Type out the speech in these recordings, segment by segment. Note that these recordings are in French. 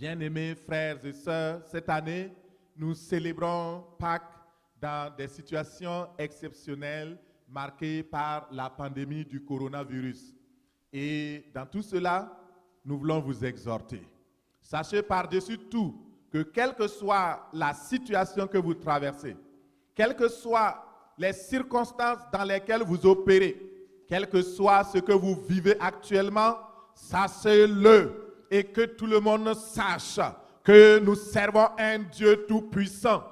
Bien-aimés frères et sœurs, cette année, nous célébrons Pâques dans des situations exceptionnelles marquées par la pandémie du coronavirus. Et dans tout cela, nous voulons vous exhorter. Sachez par-dessus tout que quelle que soit la situation que vous traversez, quelles que soient les circonstances dans lesquelles vous opérez, quel que soit ce que vous vivez actuellement, sachez-le et que tout le monde sache que nous servons un Dieu tout-puissant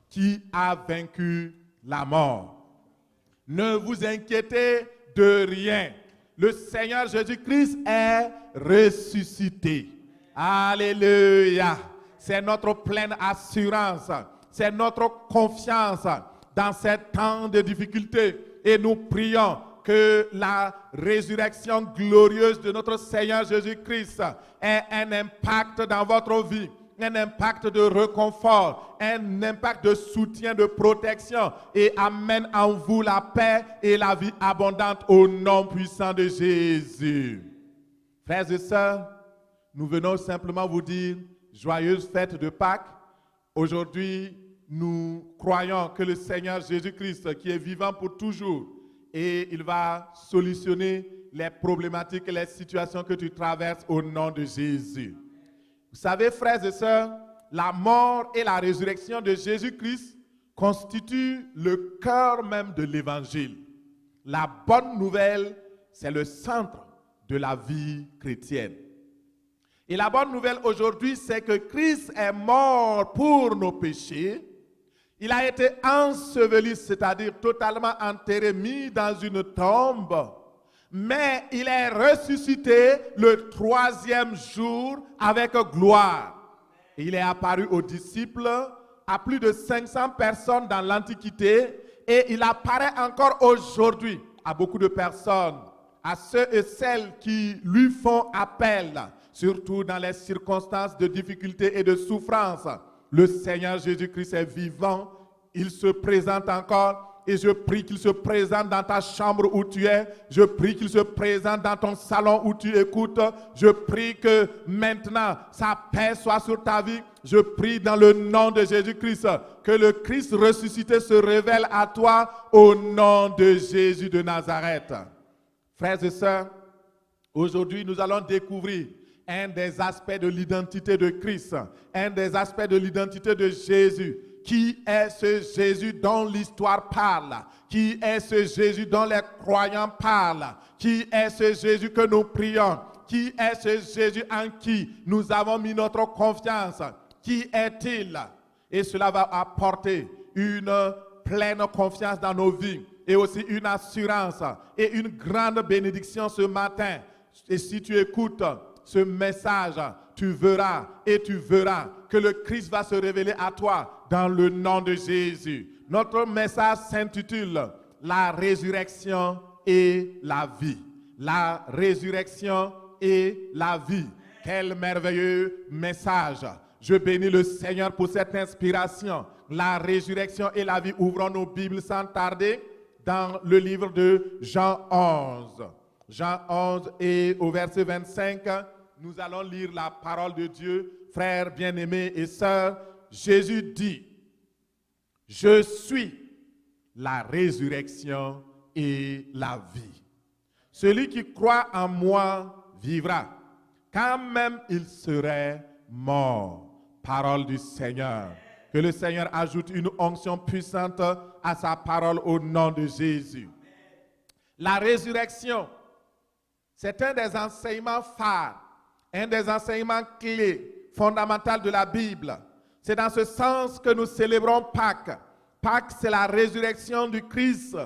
qui a vaincu la mort. Ne vous inquiétez de rien. Le Seigneur Jésus-Christ est ressuscité. Alléluia. C'est notre pleine assurance. C'est notre confiance dans ces temps de difficulté. Et nous prions que la résurrection glorieuse de notre Seigneur Jésus-Christ ait un impact dans votre vie, un impact de réconfort, un impact de soutien, de protection et amène en vous la paix et la vie abondante au nom puissant de Jésus. Frères et sœurs, nous venons simplement vous dire joyeuse fête de Pâques. Aujourd'hui, nous croyons que le Seigneur Jésus-Christ, qui est vivant pour toujours, et il va solutionner les problématiques et les situations que tu traverses au nom de Jésus. Vous savez, frères et sœurs, la mort et la résurrection de Jésus-Christ constituent le cœur même de l'Évangile. La bonne nouvelle, c'est le centre de la vie chrétienne. Et la bonne nouvelle aujourd'hui, c'est que Christ est mort pour nos péchés. Il a été enseveli, c'est-à-dire totalement enterré, mis dans une tombe. Mais il est ressuscité le 3e jour avec gloire. Et il est apparu aux disciples, à plus de 500 personnes dans l'Antiquité. Et il apparaît encore aujourd'hui à beaucoup de personnes, à ceux et celles qui lui font appel, surtout dans les circonstances de difficulté et de souffrance. Le Seigneur Jésus-Christ est vivant, il se présente encore et je prie qu'il se présente dans ta chambre où tu es, je prie qu'il se présente dans ton salon où tu écoutes, je prie que maintenant sa paix soit sur ta vie, je prie dans le nom de Jésus-Christ que le Christ ressuscité se révèle à toi au nom de Jésus de Nazareth. Frères et sœurs, aujourd'hui nous allons découvrir un des aspects de l'identité de Christ, un des aspects de l'identité de Jésus. Qui est ce Jésus dont l'histoire parle? Qui est ce Jésus dont les croyants parlent? Qui est ce Jésus que nous prions? Qui est ce Jésus en qui nous avons mis notre confiance? Qui est-il? Et cela va apporter une pleine confiance dans nos vies et aussi une assurance et une grande bénédiction ce matin. Et si tu écoutes ce message, tu verras que le Christ va se révéler à toi dans le nom de Jésus. Notre message s'intitule « La résurrection et la vie ». La résurrection et la vie. Quel merveilleux message. Je bénis le Seigneur pour cette inspiration. La résurrection et la vie. Ouvrons nos Bibles sans tarder dans le livre de Jean 11. Jean 11 et au verset 25, nous allons lire la parole de Dieu. Frères bien-aimés et sœurs, Jésus dit, « Je suis la résurrection et la vie. Celui qui croit en moi vivra, quand même il serait mort. » Parole du Seigneur. Que le Seigneur ajoute une onction puissante à sa parole au nom de Jésus. La résurrection, c'est un des enseignements phares, un des enseignements clés, fondamentaux de la Bible. C'est dans ce sens que nous célébrons Pâques. Pâques, c'est la résurrection du Christ.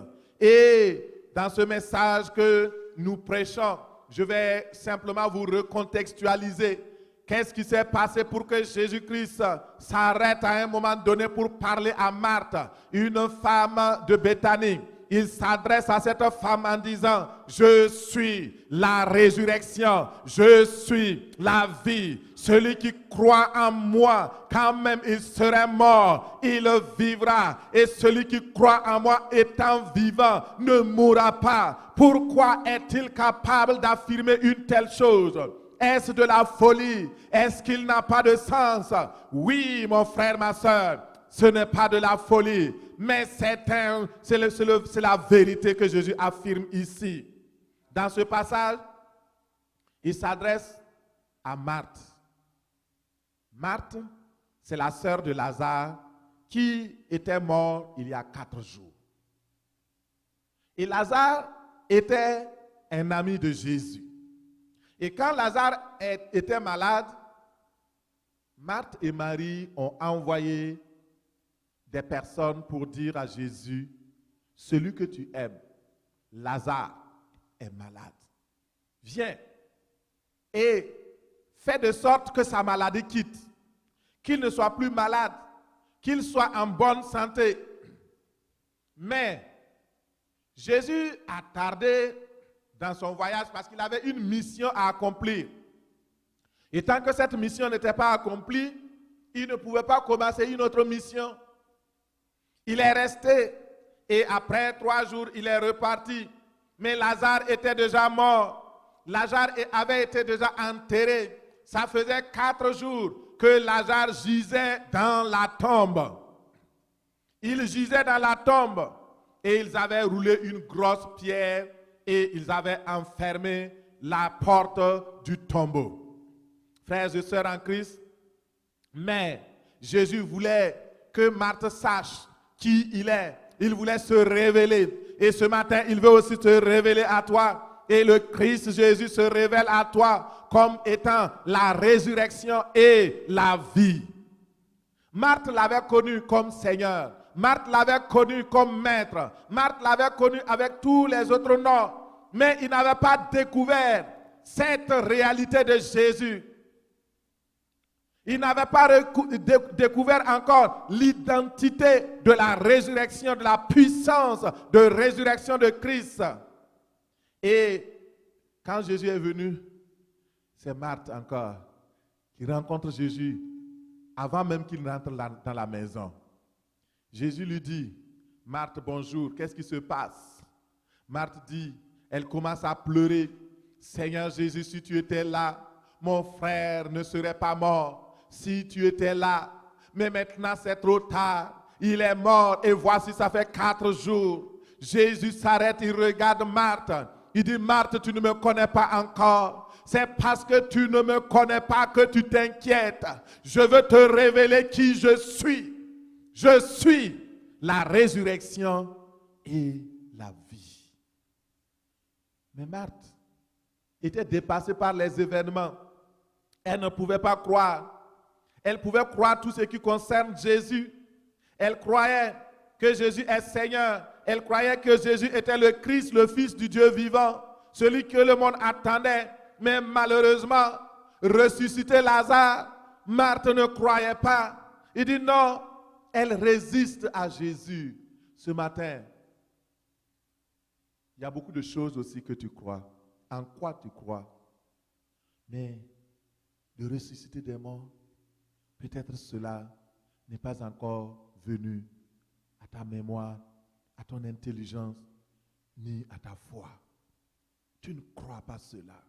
Et dans ce message que nous prêchons, je vais simplement vous recontextualiser. Qu'est-ce qui s'est passé pour que Jésus-Christ s'arrête à un moment donné pour parler à Marthe, une femme de Béthanie? Il s'adresse à cette femme en disant, « Je suis la résurrection, je suis la vie. Celui qui croit en moi, quand même il serait mort, il vivra. Et celui qui croit en moi étant vivant ne mourra pas. » Pourquoi est-il capable d'affirmer une telle chose? Est-ce de la folie? Est-ce qu'il n'a pas de sens? Oui, mon frère, ma soeur, ce n'est pas de la folie, mais c'est la vérité que Jésus affirme ici. Dans ce passage, il s'adresse à Marthe. Marthe, c'est la sœur de Lazare qui était mort il y a 4 jours. Et Lazare était un ami de Jésus. Et quand Lazare était malade, Marthe et Marie ont envoyé des personnes pour dire à Jésus, celui que tu aimes, Lazare, est malade. Viens et fais de sorte que sa maladie quitte, qu'il ne soit plus malade, qu'il soit en bonne santé. Mais Jésus a tardé dans son voyage parce qu'il avait une mission à accomplir. Et tant que cette mission n'était pas accomplie, il ne pouvait pas commencer une autre mission. Il est resté et après 3 jours, il est reparti. Mais Lazare était déjà mort. Lazare avait été déjà enterré. Ça faisait 4 jours que Lazare gisait dans la tombe. Il gisait dans la tombe et ils avaient roulé une grosse pierre et ils avaient enfermé la porte du tombeau. Frères et sœurs en Christ, mais Jésus voulait que Marthe sache qui il est. Il voulait se révéler. Et ce matin, il veut aussi se révéler à toi. Et le Christ Jésus se révèle à toi comme étant la résurrection et la vie. Marthe l'avait connu comme Seigneur. Marthe l'avait connu comme maître. Marthe l'avait connu avec tous les autres noms. Mais il n'avait pas découvert cette réalité de Jésus. Il n'avait pas découvert encore l'identité de la résurrection, de la puissance de résurrection de Christ. Et quand Jésus est venu, c'est Marthe encore qui rencontre Jésus avant même qu'il rentre dans la maison. Jésus lui dit, Marthe, bonjour, qu'est-ce qui se passe? Marthe dit, elle commence à pleurer. Seigneur Jésus, si tu étais là, mon frère ne serait pas mort. Si tu étais là, mais maintenant c'est trop tard. Il est mort et voici, ça fait 4 jours. Jésus s'arrête, il regarde Marthe. Il dit, Marthe, tu ne me connais pas encore. C'est parce que tu ne me connais pas que tu t'inquiètes. Je veux te révéler qui je suis. Je suis la résurrection et la vie. Mais Marthe était dépassée par les événements. Elle ne pouvait pas croire. Elle pouvait croire tout ce qui concerne Jésus. Elle croyait que Jésus est Seigneur. Elle croyait que Jésus était le Christ, le Fils du Dieu vivant, celui que le monde attendait. Mais malheureusement, ressusciter Lazare, Marthe ne croyait pas. Il dit non, elle résiste à Jésus. Ce matin, il y a beaucoup de choses aussi que tu crois. En quoi tu crois? Mais de ressusciter des morts, peut-être cela n'est pas encore venu à ta mémoire, à ton intelligence, ni à ta foi. Tu ne crois pas cela.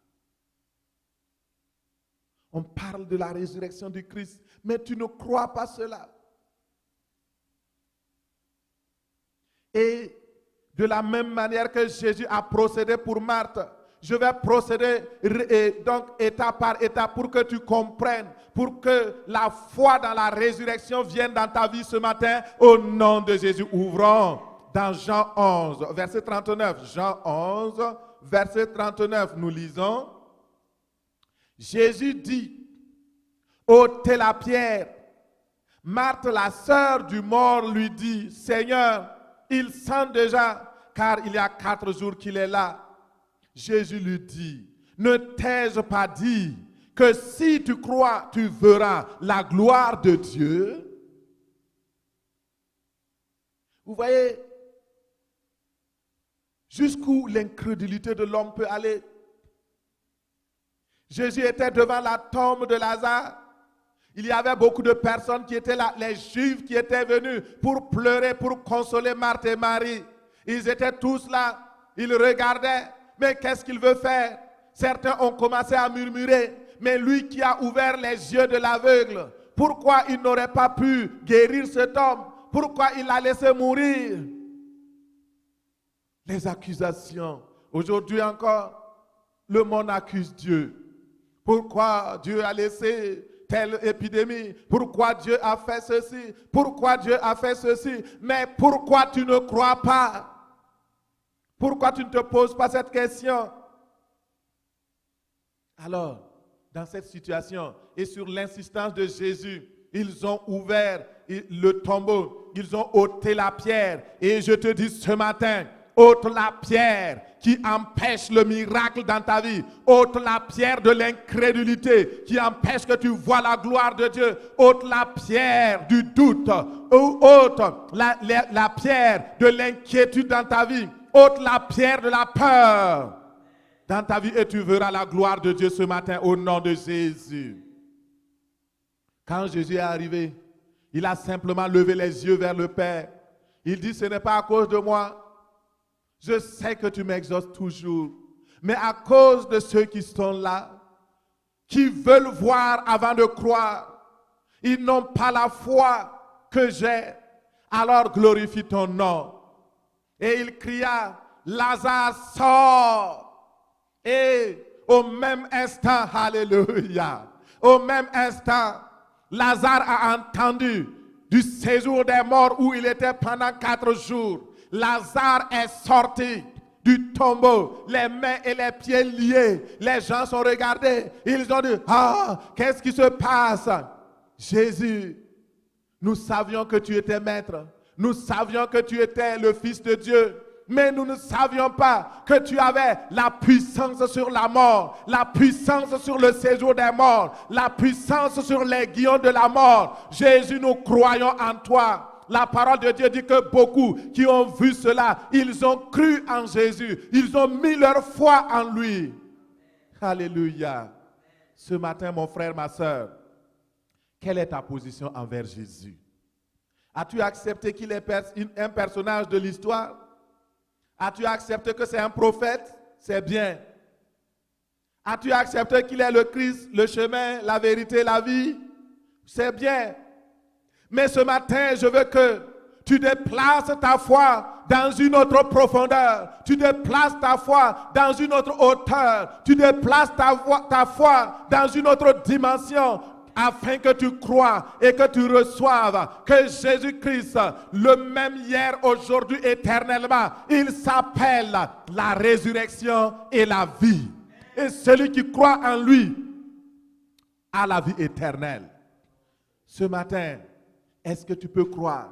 On parle de la résurrection du Christ, mais tu ne crois pas cela. Et de la même manière que Jésus a procédé pour Marthe, je vais procéder donc étape par étape pour que tu comprennes, pour que la foi dans la résurrection vienne dans ta vie ce matin au nom de Jésus. Ouvrons dans Jean 11, verset 39. Jean 11, verset 39, nous lisons. Jésus dit, ôtez la pierre. Marthe, la sœur du mort, lui dit, Seigneur, il sent déjà, car il y a 4 jours qu'il est là. Jésus lui dit, ne t'ai-je pas dit que si tu crois, tu verras la gloire de Dieu? Vous voyez jusqu'où l'incrédulité de l'homme peut aller. Jésus était devant la tombe de Lazare. Il y avait beaucoup de personnes qui étaient là, les Juifs qui étaient venus pour pleurer, pour consoler Marthe et Marie. Ils étaient tous là, ils regardaient, mais qu'est-ce qu'il veut faire? Certains ont commencé à murmurer, mais lui qui a ouvert les yeux de l'aveugle, pourquoi il n'aurait pas pu guérir cet homme? Pourquoi il l'a laissé mourir? Les accusations. Aujourd'hui encore, le monde accuse Dieu. Pourquoi Dieu a laissé telle épidémie? Pourquoi Dieu a fait ceci? Pourquoi Dieu a fait ceci? Mais pourquoi tu ne crois pas? Pourquoi tu ne te poses pas cette question? Alors, dans cette situation, et sur l'insistance de Jésus, ils ont ouvert le tombeau, ils ont ôté la pierre. Et je te dis ce matin, ôte la pierre qui empêche le miracle dans ta vie. Ôte la pierre de l'incrédulité qui empêche que tu vois la gloire de Dieu. Ôte la pierre du doute. Ôte la pierre de l'inquiétude dans ta vie. Ôte la pierre de la peur dans ta vie et tu verras la gloire de Dieu ce matin au nom de Jésus. Quand Jésus est arrivé, il a simplement levé les yeux vers le Père. Il dit, ce n'est pas à cause de moi. Je sais que tu m'exauces toujours, mais à cause de ceux qui sont là, qui veulent voir avant de croire, ils n'ont pas la foi que j'ai, alors glorifie ton nom. Et il cria, Lazare sort. Et au même instant, alléluia, au même instant, Lazare a entendu du séjour des morts où il était pendant 4 jours. Lazare est sorti du tombeau, les mains et les pieds liés. Les gens sont regardés. Ils ont dit, ah, qu'est-ce qui se passe? Jésus, nous savions que tu étais maître. Nous savions que tu étais le Fils de Dieu. Mais nous ne savions pas que tu avais la puissance sur la mort, la puissance sur le séjour des morts, la puissance sur les guillons de la mort. Jésus, nous croyons en toi. La parole de Dieu dit que beaucoup qui ont vu cela, ils ont cru en Jésus. Ils ont mis leur foi en lui. Alléluia. Ce matin, mon frère, ma soeur, quelle est ta position envers Jésus? As-tu accepté qu'il est un personnage de l'histoire? As-tu accepté que c'est un prophète? C'est bien. As-tu accepté qu'il est le Christ, le chemin, la vérité, la vie? C'est bien. Mais ce matin, je veux que tu déplaces ta foi dans une autre profondeur. Tu déplaces ta foi dans une autre hauteur. Tu déplaces ta foi dans une autre dimension afin que tu crois et que tu reçoives que Jésus-Christ, le même hier, aujourd'hui, éternellement, il s'appelle la résurrection et la vie. Et celui qui croit en lui a la vie éternelle. Ce matin, est-ce que tu peux croire?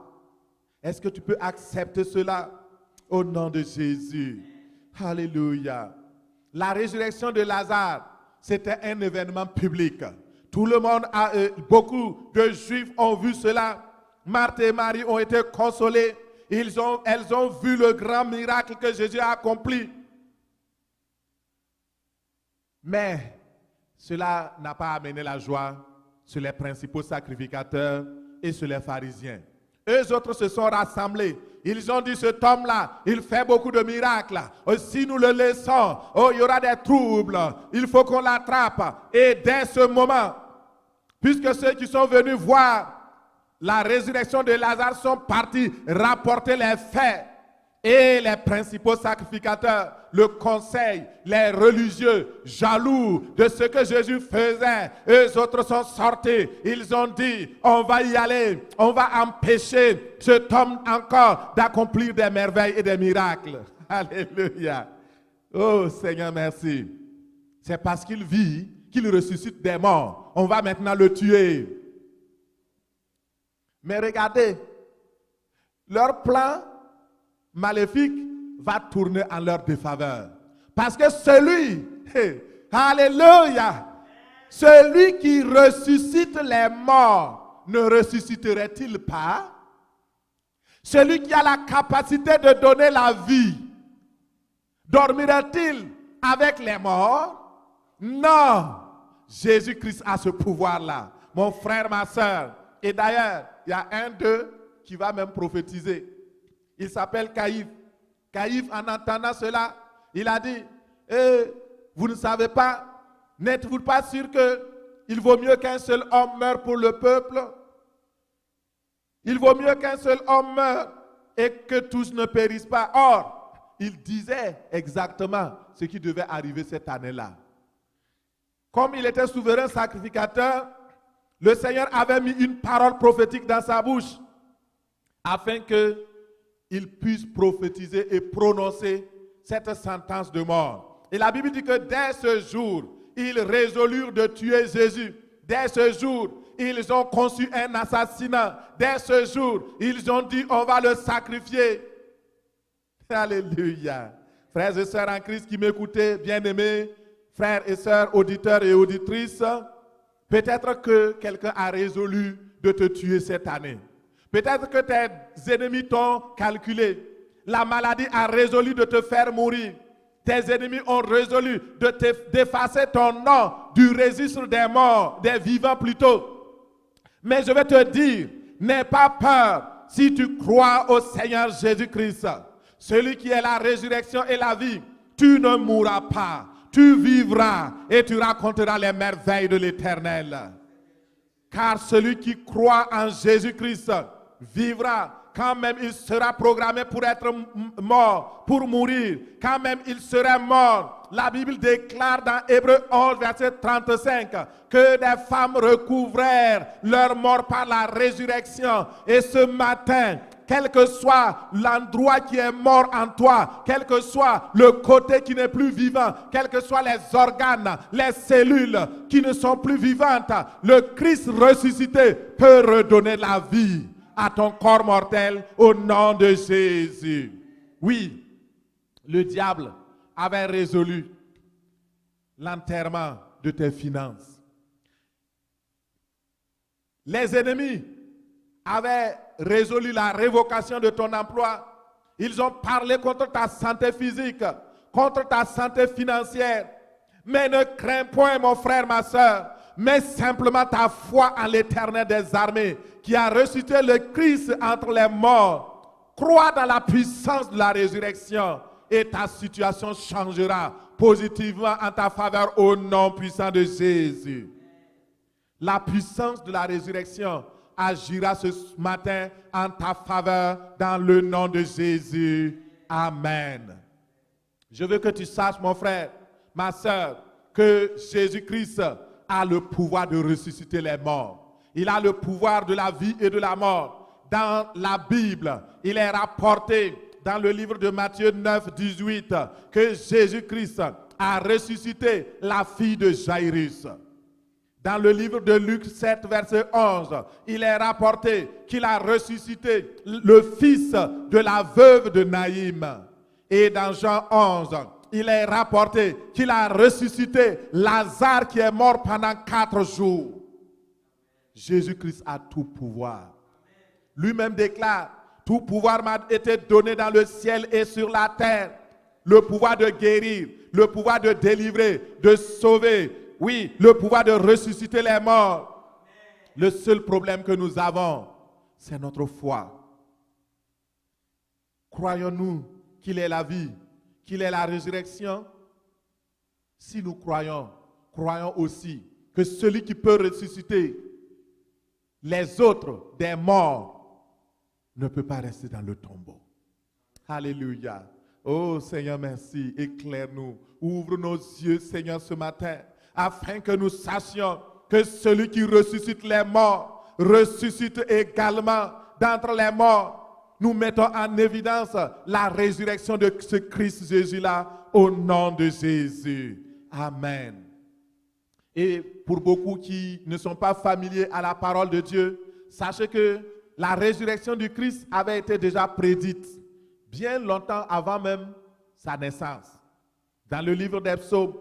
Est-ce que tu peux accepter cela au nom de Jésus? Alléluia. La résurrection de Lazare, c'était un événement public. Tout le monde, beaucoup de Juifs ont vu cela. Marthe et Marie ont été consolés. Elles ont vu le grand miracle que Jésus a accompli. Mais cela n'a pas amené la joie sur les principaux sacrificateurs et sur les pharisiens. Eux autres se sont rassemblés. Ils ont dit, cet homme-là, il fait beaucoup de miracles. Si nous le laissons, il y aura des troubles. Il faut qu'on l'attrape. Et dès ce moment, puisque ceux qui sont venus voir la résurrection de Lazare sont partis rapporter les faits, et les principaux sacrificateurs, le conseil, les religieux, jaloux de ce que Jésus faisait, eux autres sont sortis. Ils ont dit, on va y aller, on va empêcher cet homme encore d'accomplir des merveilles et des miracles. Alléluia. Oh Seigneur, merci. C'est parce qu'il vit qu'il ressuscite des morts. On va maintenant le tuer. Mais regardez, leur plan maléfique va tourner en leur défaveur. Parce que celui, alléluia, celui qui ressuscite les morts, ne ressusciterait-il pas? Celui qui a la capacité de donner la vie, dormirait-il avec les morts? Non. Jésus-Christ a ce pouvoir-là. Mon frère, ma soeur. Et d'ailleurs, il y a un d'eux qui va même prophétiser. Il s'appelle Caïphe. Caïphe, en entendant cela, il a dit, vous ne savez pas N'êtes-vous pas sûr qu'il vaut mieux qu'un seul homme meure pour le peuple? Il vaut mieux qu'un seul homme meure et que tous ne périssent pas. Or, il disait exactement ce qui devait arriver cette année-là. Comme il était souverain sacrificateur, le Seigneur avait mis une parole prophétique dans sa bouche afin qu'il puisse prophétiser et prononcer cette sentence de mort. Et la Bible dit que dès ce jour, ils résolurent de tuer Jésus. Dès ce jour, ils ont conçu un assassinat. Dès ce jour, ils ont dit on va le sacrifier. Alléluia. Frères et sœurs en Christ qui m'écoutez, bien-aimés, frères et sœurs, auditeurs et auditrices, peut-être que quelqu'un a résolu de te tuer cette année. Peut-être que tes ennemis t'ont calculé. La maladie a résolu de te faire mourir. Tes ennemis ont résolu d'effacer ton nom du registre des morts, des vivants plutôt. Mais je vais te dire, n'aie pas peur si tu crois au Seigneur Jésus-Christ. Celui qui est la résurrection et la vie, tu ne mourras pas. Tu vivras et tu raconteras les merveilles de l'Éternel. Car celui qui croit en Jésus-Christ vivra. Quand même il sera programmé pour être mort, pour mourir, quand même il sera mort. La Bible déclare dans Hébreux 11, verset 35, que des femmes recouvrèrent leur mort par la résurrection. Et ce matin, quel que soit l'endroit qui est mort en toi, quel que soit le côté qui n'est plus vivant, quels que soient les organes, les cellules qui ne sont plus vivantes, le Christ ressuscité peut redonner la vie à ton corps mortel au nom de Jésus. Oui, le diable avait résolu l'enterrement de tes finances. Les ennemis avaient résolu la révocation de ton emploi. Ils ont parlé contre ta santé physique, contre ta santé financière. Mais ne crains point, mon frère, ma soeur, mais simplement ta foi en l'Éternel des armées, qui a ressuscité le Christ entre les morts. Crois dans la puissance de la résurrection et ta situation changera positivement en ta faveur au nom puissant de Jésus. La puissance de la résurrection agira ce matin en ta faveur dans le nom de Jésus. Amen. Je veux que tu saches, mon frère, ma soeur, que Jésus-Christ a le pouvoir de ressusciter les morts. Il a le pouvoir de la vie et de la mort. Dans la Bible, il est rapporté dans le livre de Matthieu 9, 18 que Jésus-Christ a ressuscité la fille de Jairus. Dans le livre de Luc 7, verset 11, il est rapporté qu'il a ressuscité le fils de la veuve de Naïm. Et dans Jean 11, il est rapporté qu'il a ressuscité Lazare qui est mort pendant 4 jours. Jésus-Christ a tout pouvoir. Lui-même déclare, tout pouvoir m'a été donné dans le ciel et sur la terre. Le pouvoir de guérir, le pouvoir de délivrer, de sauver. Oui, le pouvoir de ressusciter les morts. Le seul problème que nous avons, c'est notre foi. Croyons-nous qu'il est la vie, qu'il est la résurrection? Si nous croyons, croyons aussi que celui qui peut ressusciter les autres des morts ne peut pas rester dans le tombeau. Alléluia. Oh Seigneur, merci. Éclaire-nous. Ouvre nos yeux, Seigneur, ce matin, afin que nous sachions que celui qui ressuscite les morts ressuscite également d'entre les morts. Nous mettons en évidence la résurrection de ce Christ Jésus-là au nom de Jésus. Amen. Et pour beaucoup qui ne sont pas familiers à la parole de Dieu, sachez que la résurrection du Christ avait été déjà prédite bien longtemps avant même sa naissance. Dans le livre des psaumes,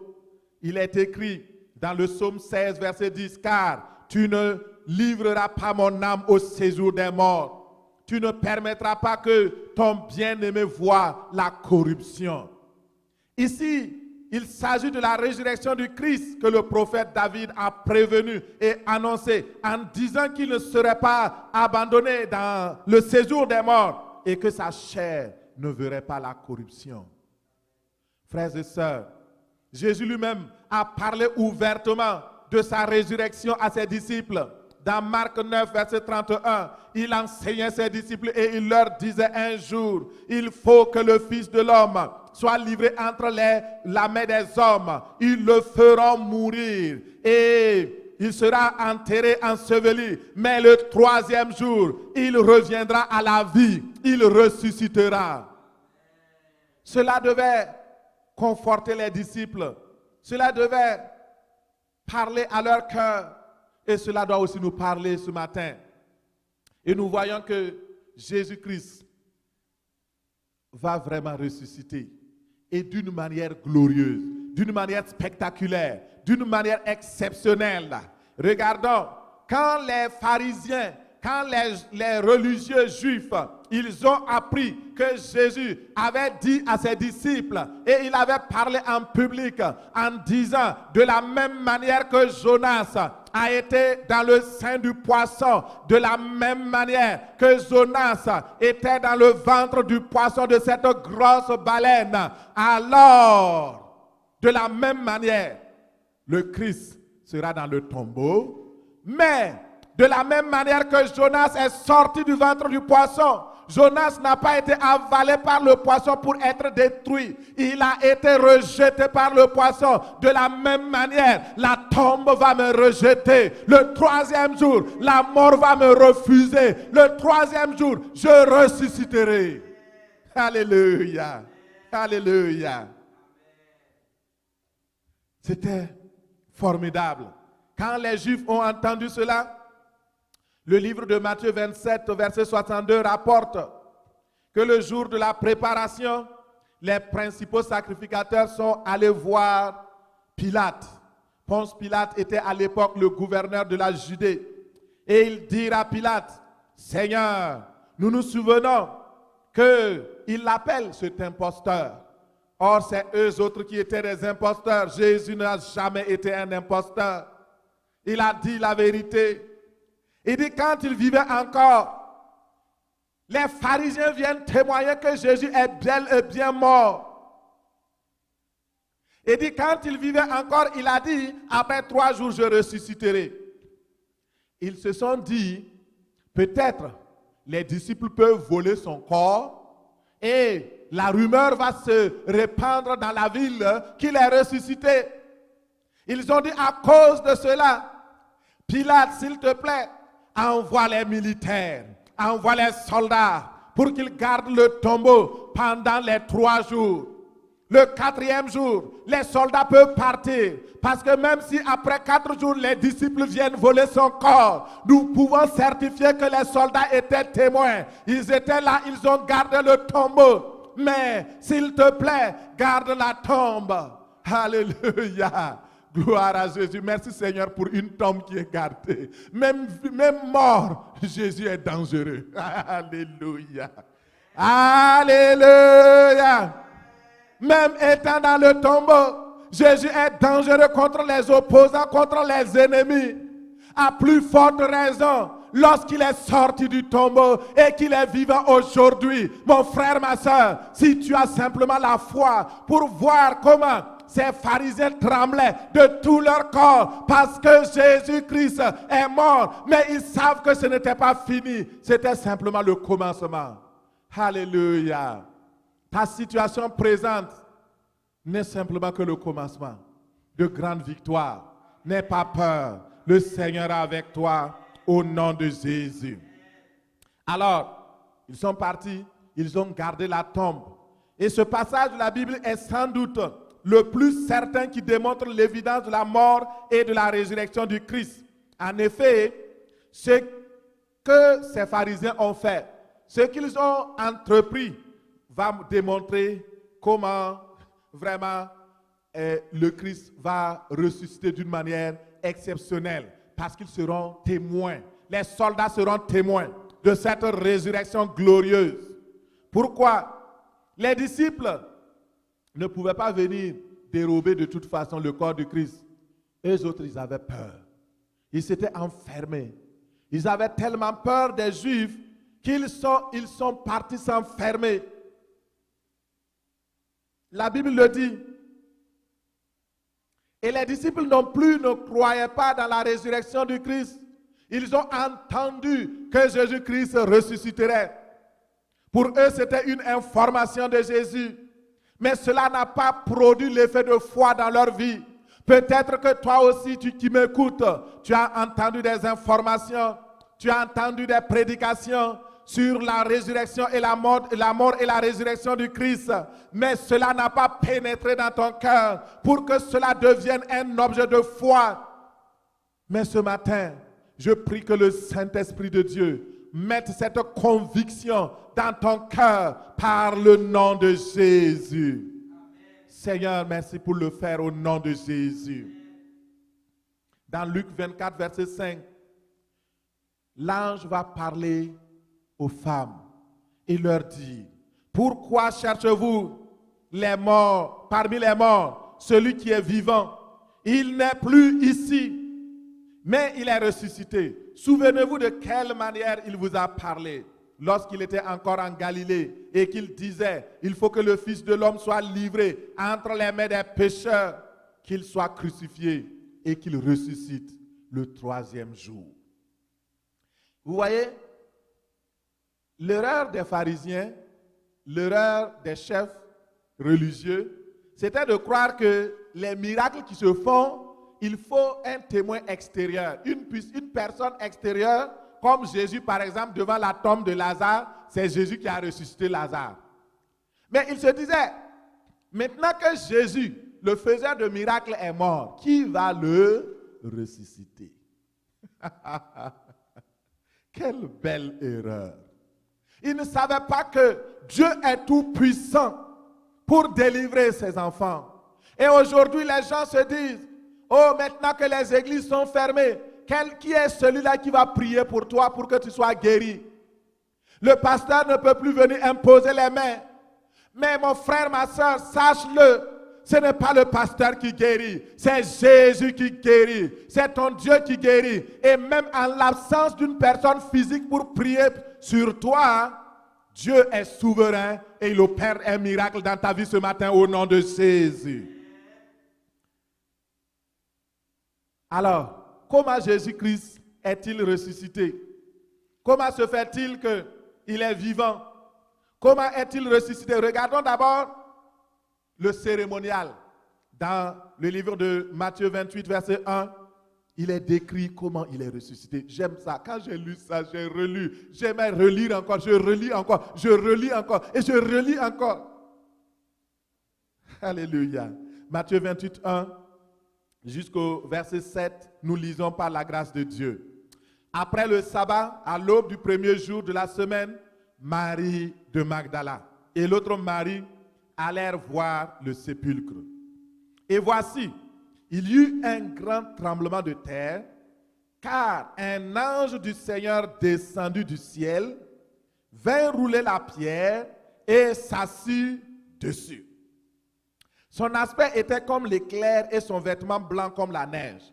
il est écrit dans le psaume 16, verset 10, « Car tu ne livreras pas mon âme au séjour des morts. Tu ne permettras pas que ton bien-aimé voie la corruption. » Ici, il s'agit de la résurrection du Christ que le prophète David a prévenu et annoncé en disant qu'il ne serait pas abandonné dans le séjour des morts et que sa chair ne verrait pas la corruption. Frères et sœurs, Jésus lui-même a parlé ouvertement de sa résurrection à ses disciples. Dans Marc 9, verset 31, il enseignait ses disciples et il leur disait un jour, il faut que le Fils de l'homme soit livré entre la main des hommes. Ils le feront mourir et il sera enterré, enseveli. Mais le troisième jour, il reviendra à la vie, il ressuscitera. Cela devait conforter les disciples. Cela devait parler à leur cœur. Et cela doit aussi nous parler ce matin. Et nous voyons que Jésus-Christ va vraiment ressusciter. Et d'une manière glorieuse, d'une manière spectaculaire, d'une manière exceptionnelle. Regardons, quand les pharisiens, quand les religieux juifs, ils ont appris que Jésus avait dit à ses disciples et il avait parlé en public en disant de la même manière que Jonas a été dans le sein du poisson, de la même manière que Jonas était dans le ventre du poisson de cette grosse baleine. Alors, de la même manière, le Christ sera dans le tombeau, mais de la même manière que Jonas est sorti du ventre du poisson, Jonas n'a pas été avalé par le poisson pour être détruit. Il a été rejeté par le poisson. De la même manière, la tombe va me rejeter. Le troisième jour, la mort va me refuser. Le troisième jour, je ressusciterai. Alléluia. Alléluia. C'était formidable. Quand les Juifs ont entendu cela, le livre de Matthieu 27, verset 62 rapporte que le jour de la préparation, les principaux sacrificateurs sont allés voir Pilate. Ponce Pilate était à l'époque le gouverneur de la Judée. Et ils dirent à Pilate, Seigneur, nous nous souvenons qu'il l'appelle cet imposteur. Or, c'est eux autres qui étaient des imposteurs. Jésus n'a jamais été un imposteur. Il a dit la vérité. Il dit quand il vivait encore, les pharisiens viennent témoigner que Jésus est bel et bien mort. Il dit quand il vivait encore, il a dit après 3 jours je ressusciterai. Ils se sont dit peut-être les disciples peuvent voler son corps et la rumeur va se répandre dans la ville qu'il est ressuscité. Ils ont dit à cause de cela, Pilate, s'il te plaît, envoie les militaires, envoie les soldats pour qu'ils gardent le tombeau pendant les 3 jours. Le 4e jour, les soldats peuvent partir parce que même si après 4 jours, les disciples viennent voler son corps, nous pouvons certifier que les soldats étaient témoins. Ils étaient là, ils ont gardé le tombeau. Mais s'il te plaît, garde la tombe. Alléluia. Gloire à Jésus. Merci Seigneur pour une tombe qui est gardée. Même mort, Jésus est dangereux. Alléluia. Alléluia. Même étant dans le tombeau, Jésus est dangereux contre les opposants, contre les ennemis. À plus forte raison, lorsqu'il est sorti du tombeau et qu'il est vivant aujourd'hui. Mon frère, ma soeur, si tu as simplement la foi pour voir comment ces pharisiens tremblaient de tout leur corps parce que Jésus-Christ est mort. Mais ils savent que ce n'était pas fini. C'était simplement le commencement. Alléluia. Ta situation présente n'est simplement que le commencement de grandes victoires. N'aie pas peur. Le Seigneur est avec toi au nom de Jésus. Alors, ils sont partis. Ils ont gardé la tombe. Et ce passage de la Bible est sans doute le plus certain qui démontre l'évidence de la mort et de la résurrection du Christ. En effet, ce que ces pharisiens ont fait, ce qu'ils ont entrepris, va démontrer comment vraiment le Christ va ressusciter d'une manière exceptionnelle, parce qu'ils seront témoins. Les soldats seront témoins de cette résurrection glorieuse. Pourquoi? Les disciples ne pouvaient pas venir dérober de toute façon le corps du Christ. Eux autres, ils avaient peur. Ils s'étaient enfermés. Ils avaient tellement peur des Juifs qu'ils sont partis s'enfermer. La Bible le dit. Et les disciples non plus ne croyaient pas dans la résurrection du Christ. Ils ont entendu que Jésus-Christ ressusciterait. Pour eux, c'était une information de Jésus. Mais cela n'a pas produit l'effet de foi dans leur vie. Peut-être que toi aussi, qui m'écoutes, tu as entendu des informations, tu as entendu des prédications sur la résurrection et la mort et la résurrection du Christ. Mais cela n'a pas pénétré dans ton cœur pour que cela devienne un objet de foi. Mais ce matin, je prie que le Saint-Esprit de Dieu mette cette conviction dans ton cœur par le nom de Jésus. Seigneur, merci pour le faire au nom de Jésus. Dans Luc 24, verset 5, l'ange va parler aux femmes et leur dire, pourquoi cherchez-vous les morts, parmi les morts, celui qui est vivant? Il n'est plus ici, mais il est ressuscité. Souvenez-vous de quelle manière il vous a parlé lorsqu'il était encore en Galilée et qu'il disait, il faut que le Fils de l'homme soit livré entre les mains des pécheurs, qu'il soit crucifié et qu'il ressuscite le troisième jour. Vous voyez, l'erreur des pharisiens, l'erreur des chefs religieux, c'était de croire que les miracles qui se font, il faut un témoin extérieur, une personne extérieure, comme Jésus par exemple devant la tombe de Lazare, c'est Jésus qui a ressuscité Lazare. Mais il se disait, maintenant que Jésus, le faiseur de miracles, est mort, qui va le ressusciter? Quelle belle erreur! Il ne savait pas que Dieu est tout puissant pour délivrer ses enfants. Et aujourd'hui, les gens se disent, oh, maintenant que les églises sont fermées, qui est celui-là qui va prier pour toi pour que tu sois guéri? Le pasteur ne peut plus venir imposer les mains. Mais mon frère, ma soeur, sache-le, ce n'est pas le pasteur qui guérit, c'est Jésus qui guérit, c'est ton Dieu qui guérit. Et même en l'absence d'une personne physique pour prier sur toi, Dieu est souverain et il opère un miracle dans ta vie ce matin au nom de Jésus. Alors, comment Jésus-Christ est-il ressuscité? Comment se fait-il qu'il est vivant? Comment est-il ressuscité? Regardons d'abord le cérémonial. Dans le livre de Matthieu 28, verset 1, il est décrit comment il est ressuscité. J'aime ça. Quand j'ai lu ça, j'ai relu. J'aimais relire encore, je relis encore, je relis encore et je relis encore. Alléluia. Matthieu 28, 1 jusqu'au verset 7, nous lisons par la grâce de Dieu. Après le sabbat, à l'aube du premier jour de la semaine, Marie de Magdala et l'autre Marie allèrent voir le sépulcre. Et voici, il y eut un grand tremblement de terre, car un ange du Seigneur descendu du ciel vint rouler la pierre et s'assit dessus. Son aspect était comme l'éclair et son vêtement blanc comme la neige.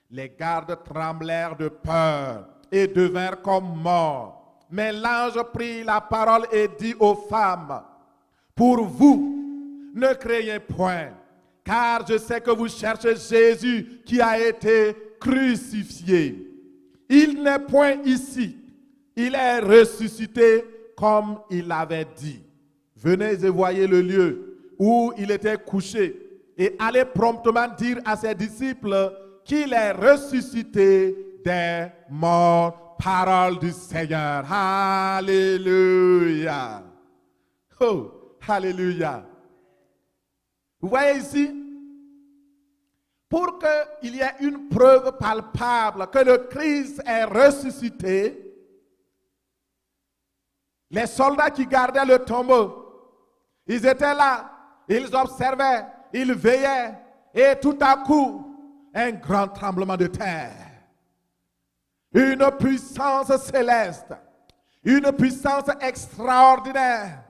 Les gardes tremblèrent de peur et devinrent comme morts. Mais l'ange prit la parole et dit aux femmes, pour vous, ne craignez point, car je sais que vous cherchez Jésus qui a été crucifié. Il n'est point ici, il est ressuscité comme il l'avait dit. Venez et voyez le lieu où il était couché et allez promptement dire à ses disciples qu'il est ressuscité des morts. Parole du Seigneur. Alléluia. Oh, alléluia. Vous voyez ici, pour qu'il y ait une preuve palpable que le Christ est ressuscité, les soldats qui gardaient le tombeau, ils étaient là, ils observaient, ils veillaient, et tout à coup, un grand tremblement de terre. Une puissance céleste, une puissance extraordinaire.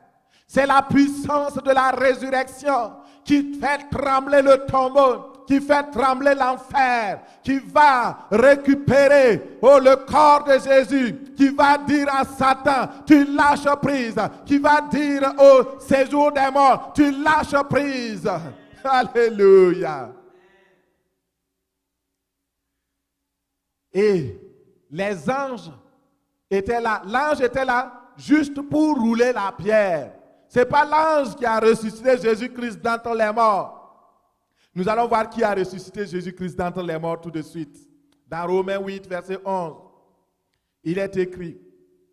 C'est la puissance de la résurrection qui fait trembler le tombeau, qui fait trembler l'enfer, qui va récupérer le corps de Jésus, qui va dire à Satan, tu lâches prise, qui va dire au séjour des morts, tu lâches prise. Alléluia. Et les anges étaient là. L'ange était là juste pour rouler la pierre. Ce n'est pas l'ange qui a ressuscité Jésus-Christ d'entre les morts. Nous allons voir qui a ressuscité Jésus-Christ d'entre les morts tout de suite. Dans Romains 8, verset 11, il est écrit,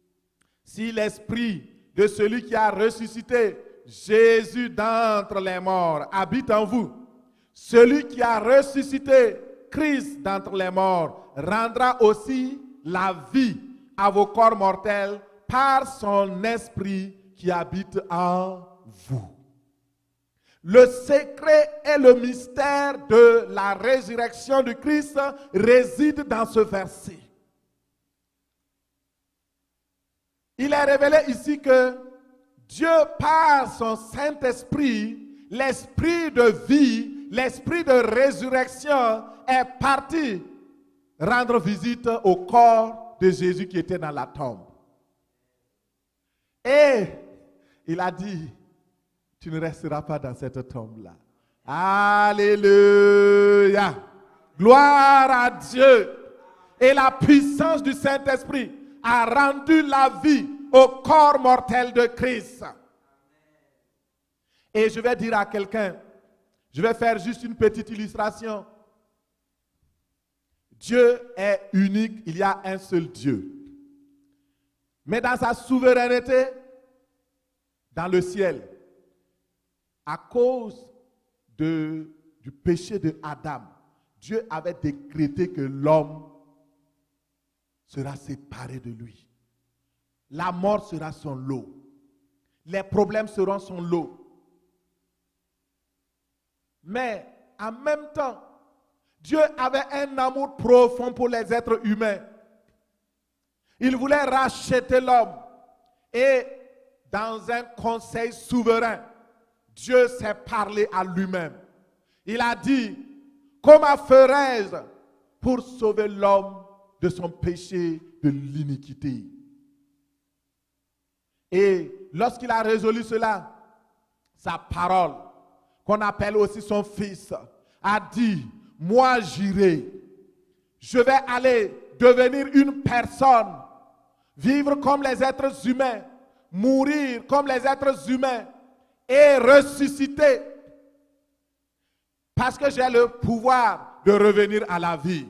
« Si l'esprit de celui qui a ressuscité Jésus d'entre les morts habite en vous, celui qui a ressuscité Christ d'entre les morts rendra aussi la vie à vos corps mortels par son esprit qui habite en vous. » Le secret et le mystère de la résurrection de Christ réside dans ce verset. Il est révélé ici que Dieu, par son Saint-Esprit, l'esprit de vie, l'esprit de résurrection, est parti rendre visite au corps de Jésus qui était dans la tombe. Et il a dit, tu ne resteras pas dans cette tombe-là. Alléluia. Gloire à Dieu. Et la puissance du Saint-Esprit a rendu la vie au corps mortel de Christ. Et je vais dire à quelqu'un, je vais faire juste une petite illustration. Dieu est unique, il y a un seul Dieu. Mais dans sa souveraineté, dans le ciel, à cause du péché de Adam, Dieu avait décrété que l'homme sera séparé de lui. La mort sera son lot. Les problèmes seront son lot. Mais en même temps, Dieu avait un amour profond pour les êtres humains. Il voulait racheter l'homme. Et dans un conseil souverain, Dieu s'est parlé à lui-même. Il a dit, comment ferais-je pour sauver l'homme de son péché de l'iniquité? Et lorsqu'il a résolu cela, sa parole, qu'on appelle aussi son fils, a dit, moi j'irai, je vais aller devenir une personne, vivre comme les êtres humains, mourir comme les êtres humains et ressusciter. Parce que j'ai le pouvoir de revenir à la vie.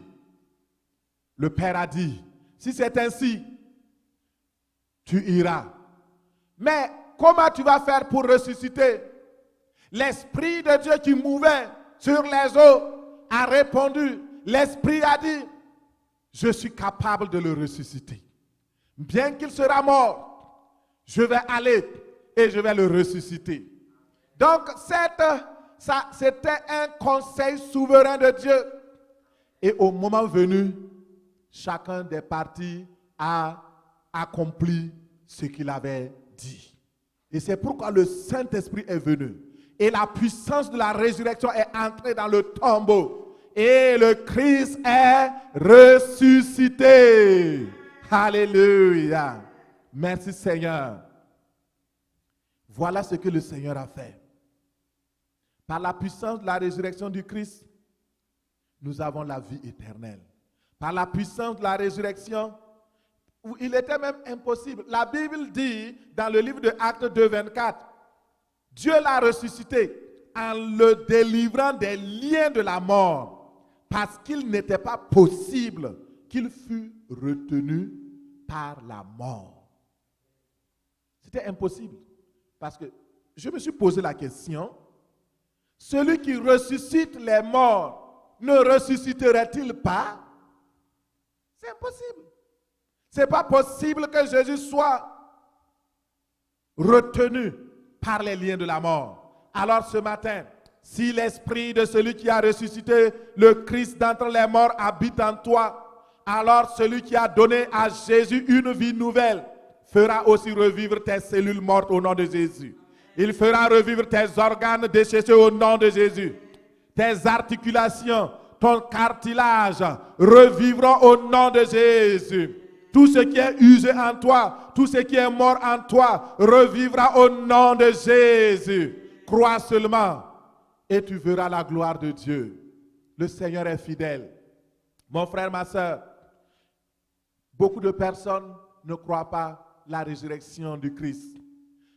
Le Père a dit, si c'est ainsi, tu iras. Mais comment tu vas faire pour ressusciter? L'Esprit de Dieu qui mouvait sur les eaux a répondu. L'Esprit a dit, je suis capable de le ressusciter. Bien qu'il sera mort, je vais aller et je vais le ressusciter. Donc, c'était un conseil souverain de Dieu. Et au moment venu, chacun des partis a accompli ce qu'il avait dit. Et c'est pourquoi le Saint-Esprit est venu. Et la puissance de la résurrection est entrée dans le tombeau. Et le Christ est ressuscité. Alléluia. Merci Seigneur. Voilà ce que le Seigneur a fait. Par la puissance de la résurrection du Christ, nous avons la vie éternelle. Par la puissance de la résurrection, il était même impossible. La Bible dit dans le livre de Actes 2, 24, Dieu l'a ressuscité en le délivrant des liens de la mort, parce qu'il n'était pas possible qu'il fût retenu par la mort. C'était impossible. Parce que je me suis posé la question, celui qui ressuscite les morts, ne ressusciterait-il pas? C'est impossible. Ce n'est pas possible que Jésus soit retenu par les liens de la mort. Alors ce matin, si l'esprit de celui qui a ressuscité le Christ d'entre les morts habite en toi, alors celui qui a donné à Jésus une vie nouvelle fera aussi revivre tes cellules mortes au nom de Jésus. Il fera revivre tes organes desséchés au nom de Jésus. Tes articulations, ton cartilage revivront au nom de Jésus. Tout ce qui est usé en toi, tout ce qui est mort en toi, revivra au nom de Jésus. Crois seulement et tu verras la gloire de Dieu. Le Seigneur est fidèle. Mon frère, ma soeur, Beaucoup de personnes ne croient pas la résurrection du Christ.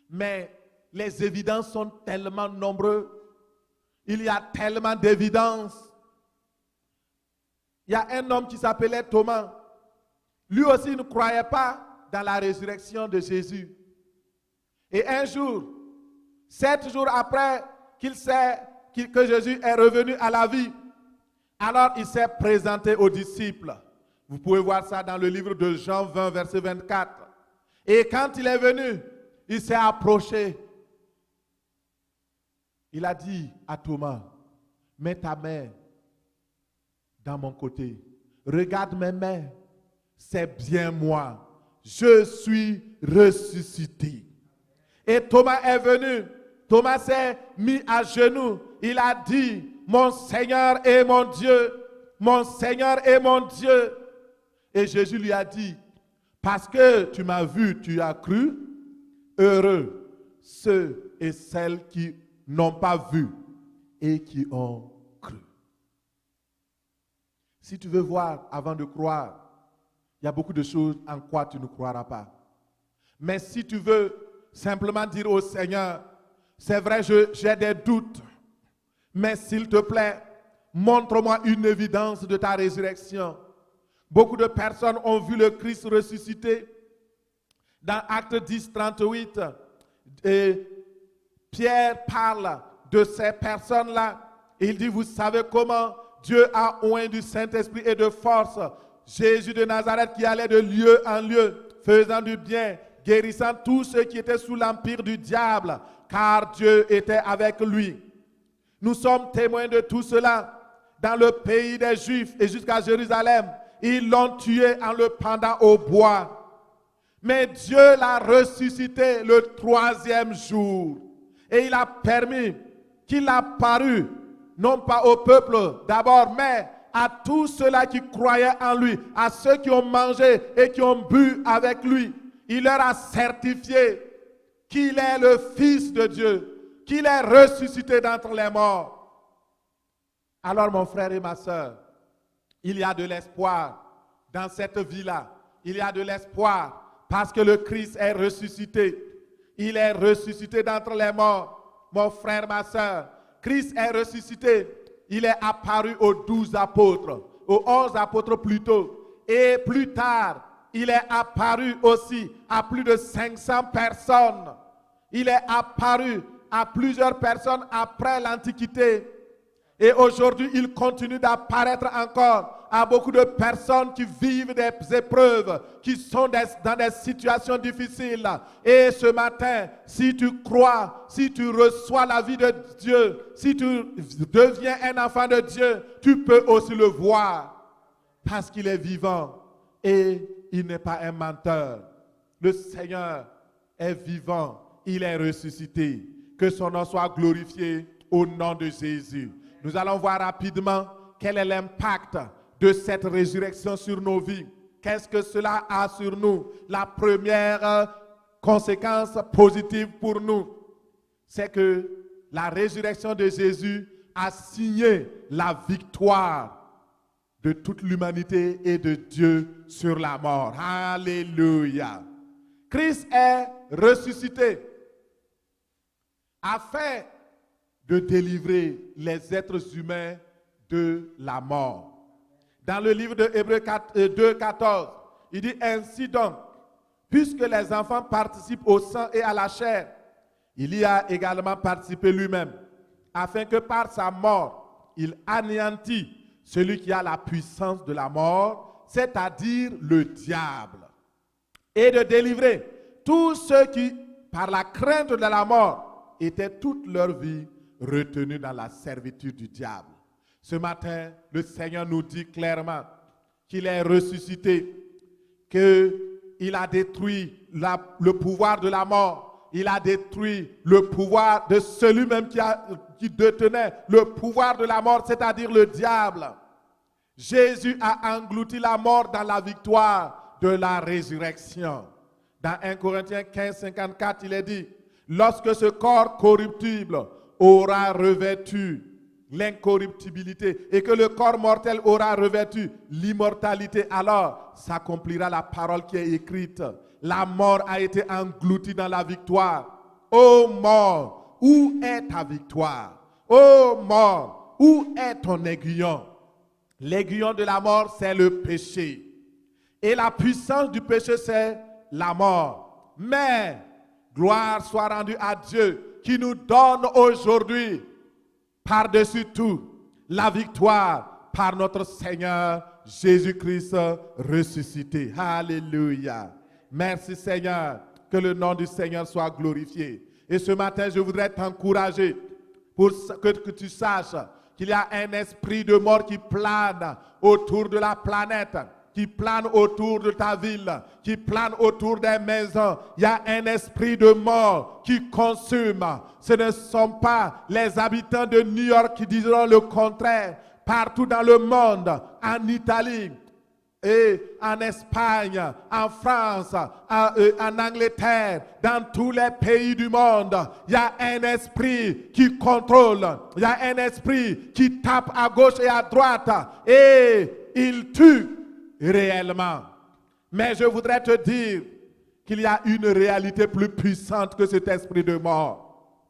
Mais les évidences sont tellement nombreuses. Il y a tellement d'évidences. Il y a un homme qui s'appelait Thomas. Lui aussi ne croyait pas dans la résurrection de Jésus. Et un jour, 7 jours après qu'il sait que Jésus est revenu à la vie, alors il s'est présenté aux disciples. Vous pouvez voir ça dans le livre de Jean 20, verset 24. Et quand il est venu, il s'est approché. Il a dit à Thomas, mets ta main dans mon côté. Regarde mes mains, c'est bien moi. Je suis ressuscité. Et Thomas est venu. Thomas s'est mis à genoux. Il a dit, mon Seigneur et mon Dieu, mon Seigneur et mon Dieu. Et Jésus lui a dit, parce que tu m'as vu, tu as cru. Heureux ceux et celles qui n'ont pas vu et qui ont cru. Si tu veux voir avant de croire, il y a beaucoup de choses en quoi tu ne croiras pas. Mais si tu veux simplement dire au Seigneur, c'est vrai, j'ai des doutes, mais s'il te plaît, montre-moi une évidence de ta résurrection. Beaucoup de personnes ont vu le Christ ressuscité. Dans Acte 10, 38, et Pierre parle de ces personnes-là. Il dit, vous savez comment Dieu a oint du Saint-Esprit et de force Jésus de Nazareth qui allait de lieu en lieu, faisant du bien, guérissant tous ceux qui étaient sous l'empire du diable, car Dieu était avec lui. Nous sommes témoins de tout cela. Dans le pays des Juifs et jusqu'à Jérusalem, ils l'ont tué en le pendant au bois. Mais Dieu l'a ressuscité le 3e jour. Et il a permis qu'il apparût, non pas au peuple d'abord, mais à tous ceux-là qui croyaient en lui, à ceux qui ont mangé et qui ont bu avec lui. Il leur a certifié qu'il est le Fils de Dieu, qu'il est ressuscité d'entre les morts. Alors mon frère et ma soeur, il y a de l'espoir dans cette vie-là. Il y a de l'espoir parce que le Christ est ressuscité. Il est ressuscité d'entre les morts. Mon frère, ma soeur, Christ est ressuscité. Il est apparu aux 12 apôtres, aux 11 apôtres plutôt. Et plus tard, il est apparu aussi à plus de 500 personnes. Il est apparu à plusieurs personnes après l'Antiquité. Et aujourd'hui, il continue d'apparaître encore à beaucoup de personnes qui vivent des épreuves, qui sont dans des situations difficiles. Et ce matin, si tu crois, si tu reçois la vie de Dieu, si tu deviens un enfant de Dieu, tu peux aussi le voir. Parce qu'il est vivant et il n'est pas un menteur. Le Seigneur est vivant, il est ressuscité. Que son nom soit glorifié au nom de Jésus. Nous allons voir rapidement quel est l'impact de cette résurrection sur nos vies. Qu'est-ce que cela a sur nous? La première conséquence positive pour nous, c'est que la résurrection de Jésus a signé la victoire de toute l'humanité et de Dieu sur la mort. Alléluia. Christ est ressuscité afin de délivrer les êtres humains de la mort. Dans le livre de Hébreux 2:14, il dit ainsi donc, puisque les enfants participent au sang et à la chair, il y a également participé lui-même, afin que par sa mort, il anéantit celui qui a la puissance de la mort, c'est-à-dire le diable, et de délivrer tous ceux qui, par la crainte de la mort, étaient toute leur vie retenus dans la servitude du diable. Ce matin, le Seigneur nous dit clairement qu'il est ressuscité, qu'il a détruit le pouvoir de la mort. Il a détruit le pouvoir de celui-même qui détenait le pouvoir de la mort, c'est-à-dire le diable. Jésus a englouti la mort dans la victoire de la résurrection. Dans 1 Corinthiens 15, 54, il est dit, lorsque ce corps corruptible aura revêtu l'incorruptibilité et que le corps mortel aura revêtu l'immortalité, alors s'accomplira la parole qui est écrite. La mort a été engloutie dans la victoire. Ô mort, où est ta victoire? Ô mort, où est ton aiguillon? L'aiguillon de la mort, c'est le péché. Et la puissance du péché, c'est la mort. Mais, gloire soit rendue à Dieu qui nous donne aujourd'hui, par-dessus tout, la victoire par notre Seigneur Jésus-Christ ressuscité. Alléluia. Merci Seigneur, que le nom du Seigneur soit glorifié. Et ce matin, je voudrais t'encourager pour que tu saches qu'il y a un esprit de mort qui plane autour de la planète, qui plane autour de ta ville, qui plane autour des maisons. Il y a un esprit de mort qui consume. Ce ne sont pas les habitants de New York qui diront le contraire. Partout dans le monde, en Italie, et en Espagne, en France, en Angleterre, dans tous les pays du monde, il y a un esprit qui contrôle, il y a un esprit qui tape à gauche et à droite et il tue réellement. Mais je voudrais te dire qu'il y a une réalité plus puissante que cet esprit de mort.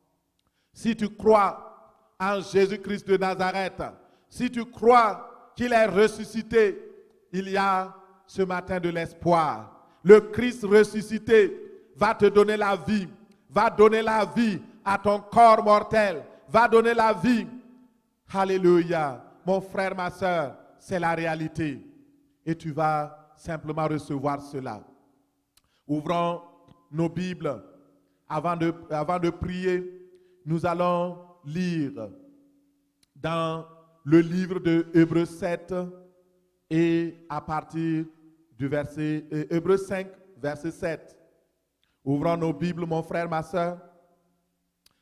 Si tu crois en Jésus-Christ de Nazareth, si tu crois qu'il est ressuscité, il y a ce matin de l'espoir. Le Christ ressuscité va te donner la vie, va donner la vie à ton corps mortel, va donner la vie. Alléluia. Mon frère, ma soeur, c'est la réalité. Et tu vas simplement recevoir cela. Ouvrons nos Bibles. Avant de prier, nous allons lire dans le livre de Hébreux 7, et à partir du verset Hébreux 5, verset 7. Ouvrons nos Bibles, mon frère, ma soeur.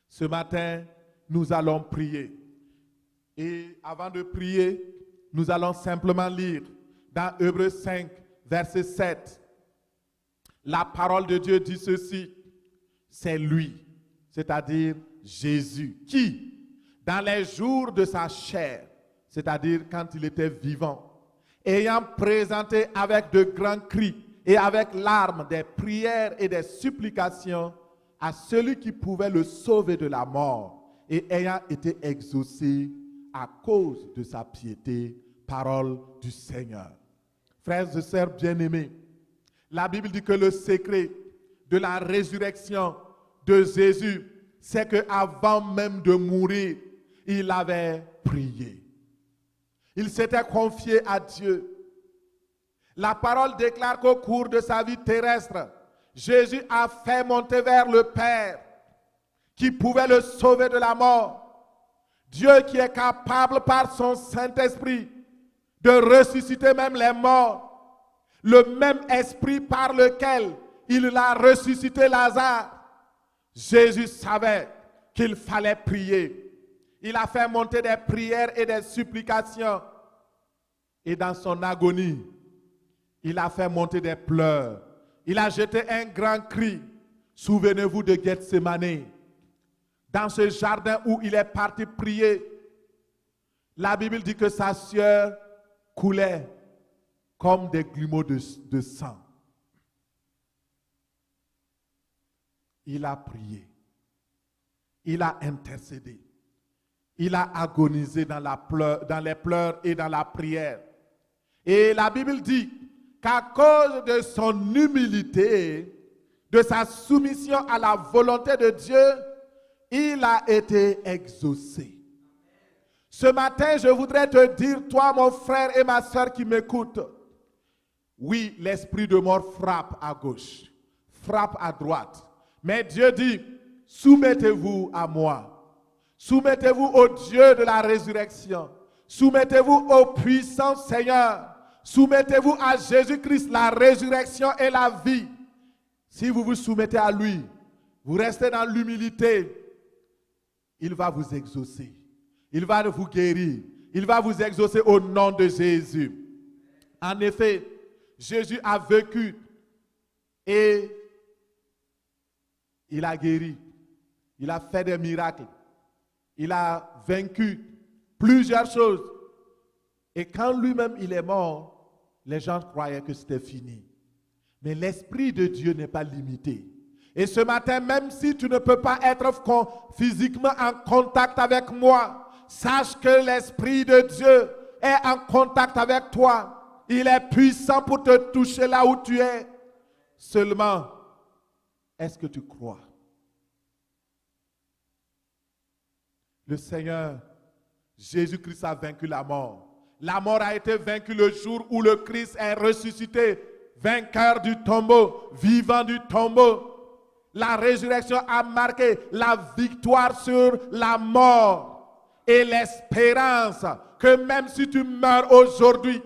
Ce matin, nous allons prier. Et avant de prier, nous allons simplement lire dans Hébreux 5, verset 7. La parole de Dieu dit ceci: c'est lui, c'est-à-dire Jésus, qui, dans les jours de sa chair, c'est-à-dire quand il était vivant, ayant présenté avec de grands cris et avec larmes des prières et des supplications à celui qui pouvait le sauver de la mort, et ayant été exaucé à cause de sa piété, parole du Seigneur. Frères et sœurs bien-aimés, la Bible dit que le secret de la résurrection de Jésus, c'est qu'avant même de mourir, il avait prié. Il s'était confié à Dieu. La parole déclare qu'au cours de sa vie terrestre, Jésus a fait monter vers le Père, qui pouvait le sauver de la mort. Dieu qui est capable par son Saint-Esprit de ressusciter même les morts. Le même esprit par lequel il a ressuscité Lazare. Jésus savait qu'il fallait prier. Il a fait monter des prières et des supplications. Et dans son agonie, il a fait monter des pleurs. Il a jeté un grand cri. Souvenez-vous de Gethsémane. Dans ce jardin où il est parti prier, la Bible dit que sa sueur coulait comme des grumeaux de sang. Il a prié. Il a intercédé. Il a agonisé dans les pleurs et dans la prière. Et la Bible dit qu'à cause de son humilité, de sa soumission à la volonté de Dieu, il a été exaucé. Ce matin, je voudrais te dire, toi, mon frère et ma soeur qui m'écoutent, oui, l'esprit de mort frappe à gauche, frappe à droite. Mais Dieu dit, soumettez-vous à moi. Soumettez-vous au Dieu de la résurrection. Soumettez-vous au puissant Seigneur. Soumettez-vous à Jésus-Christ, la résurrection et la vie. Si vous vous soumettez à lui, vous restez dans l'humilité, il va vous exaucer. Il va vous guérir. Il va vous exaucer au nom de Jésus. En effet, Jésus a vécu et il a guéri. Il a fait des miracles. Il a vaincu plusieurs choses. Et quand lui-même il est mort, les gens croyaient que c'était fini. Mais l'Esprit de Dieu n'est pas limité. Et ce matin, même si tu ne peux pas être physiquement en contact avec moi, sache que l'Esprit de Dieu est en contact avec toi. Il est puissant pour te toucher là où tu es. Seulement, est-ce que tu crois? Le Seigneur, Jésus-Christ a vaincu la mort. La mort a été vaincue le jour où le Christ est ressuscité, vainqueur du tombeau, vivant du tombeau. La résurrection a marqué la victoire sur la mort et l'espérance que même si tu meurs aujourd'hui,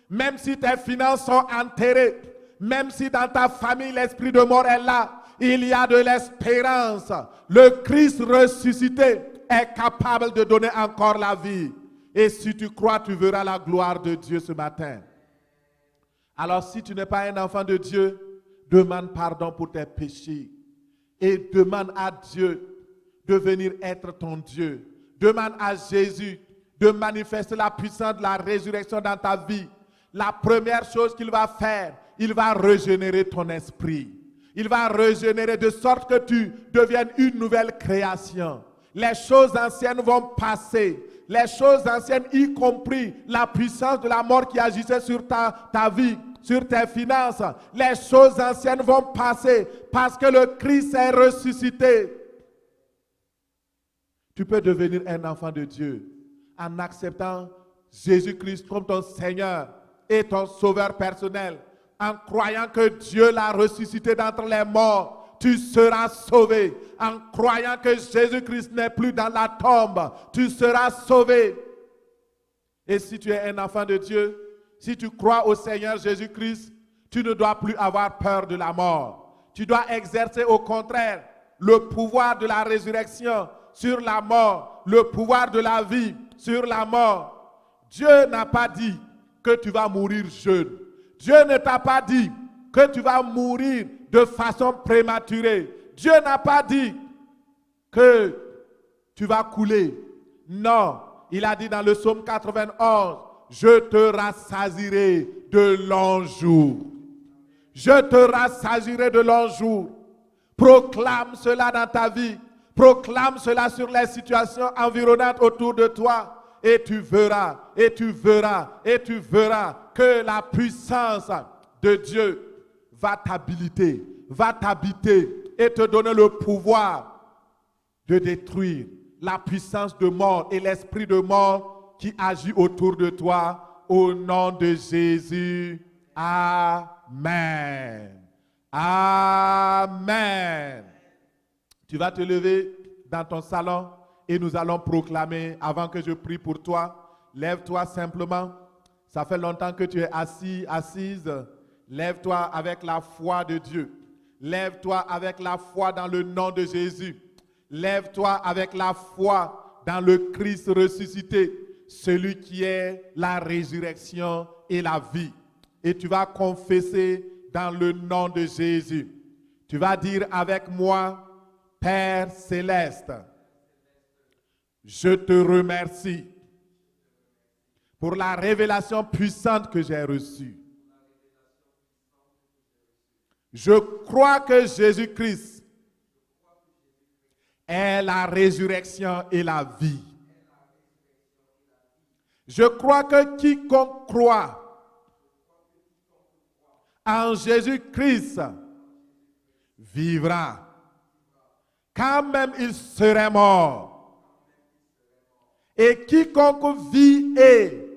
même si tes finances sont enterrées, même si dans ta famille l'esprit de mort est là, il y a de l'espérance. Le Christ ressuscité est capable de donner encore la vie. Et si tu crois, tu verras la gloire de Dieu ce matin. Alors si tu n'es pas un enfant de Dieu, demande pardon pour tes péchés. Et demande à Dieu de venir être ton Dieu. Demande à Jésus de manifester la puissance de la résurrection dans ta vie. La première chose qu'il va faire, il va régénérer ton esprit. Il va régénérer de sorte que tu deviennes une nouvelle création. Les choses anciennes vont passer. Les choses anciennes, y compris la puissance de la mort qui agissait sur ta vie, sur tes finances. Les choses anciennes vont passer parce que le Christ est ressuscité. Tu peux devenir un enfant de Dieu en acceptant Jésus-Christ comme ton Seigneur et ton Sauveur personnel. En croyant que Dieu l'a ressuscité d'entre les morts, tu seras sauvé. En croyant que Jésus-Christ n'est plus dans la tombe, tu seras sauvé. Et si tu es un enfant de Dieu, si tu crois au Seigneur Jésus-Christ, tu ne dois plus avoir peur de la mort. Tu dois exercer au contraire le pouvoir de la résurrection sur la mort, le pouvoir de la vie sur la mort. Dieu n'a pas dit que tu vas mourir jeune. Dieu ne t'a pas dit que tu vas mourir de façon prématurée. Dieu n'a pas dit que tu vas couler. Non, il a dit dans le psaume 91, je te rassasierai de longs jours. Je te rassasierai de longs jours. Proclame cela dans ta vie. Proclame cela sur les situations environnantes autour de toi. Et tu verras, et tu verras, et tu verras que la puissance de Dieu va t'habiliter, va t'habiter et te donner le pouvoir de détruire la puissance de mort et l'esprit de mort qui agit autour de toi. Au nom de Jésus. Amen. Amen. Tu vas te lever dans ton salon et nous allons proclamer, avant que je prie pour toi, lève-toi simplement. Ça fait longtemps que tu es assis, assise. Lève-toi avec la foi de Dieu. Lève-toi avec la foi dans le nom de Jésus. Lève-toi avec la foi dans le Christ ressuscité, celui qui est la résurrection et la vie. Et tu vas confesser dans le nom de Jésus. Tu vas dire avec moi, Père céleste, je te remercie pour la révélation puissante que j'ai reçue. Je crois que Jésus-Christ est la résurrection et la vie. Je crois que quiconque croit en Jésus-Christ vivra, quand même il serait mort. Et quiconque vit et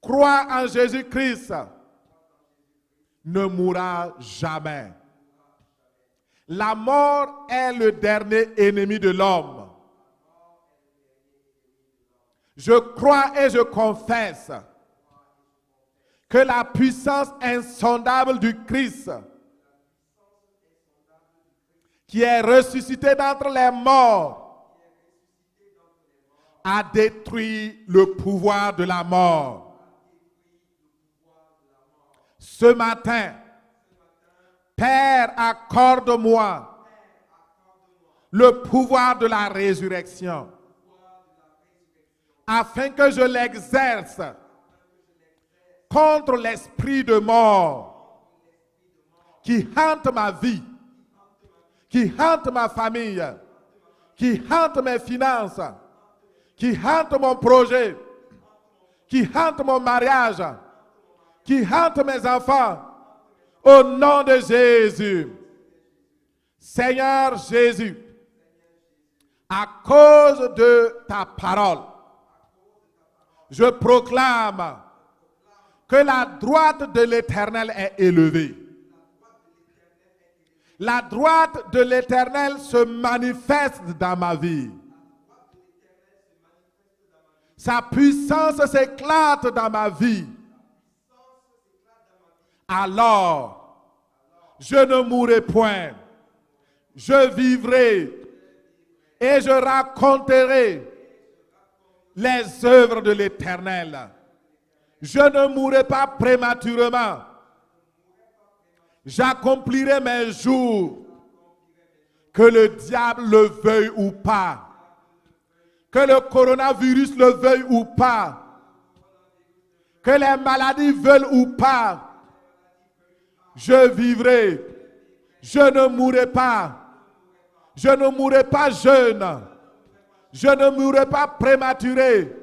croit en Jésus-Christ ne mourra jamais. La mort est le dernier ennemi de l'homme. Je crois et je confesse que la puissance insondable du Christ, qui est ressuscité d'entre les morts, a détruit le pouvoir de la mort. Ce matin, Père, accorde-moi le pouvoir de la résurrection. afin que je l'exerce contre l'esprit de mort qui hante ma vie, qui hante ma famille, qui hante mes finances, qui hante mon projet, qui hante mon mariage, qui hante mes enfants, au nom de Jésus. Seigneur Jésus, à cause de ta parole, je proclame que la droite de l'Éternel est élevée. La droite de l'Éternel se manifeste dans ma vie. Sa puissance s'éclate dans ma vie. Alors, je ne mourrai point. Je vivrai et je raconterai les œuvres de l'Éternel. Je ne mourrai pas prématurément. J'accomplirai mes jours, que le diable le veuille ou pas, que le coronavirus le veuille ou pas, que les maladies veulent ou pas. Je vivrai, je ne mourrai pas. Je ne mourrai pas jeune. Je ne mourrai pas prématuré.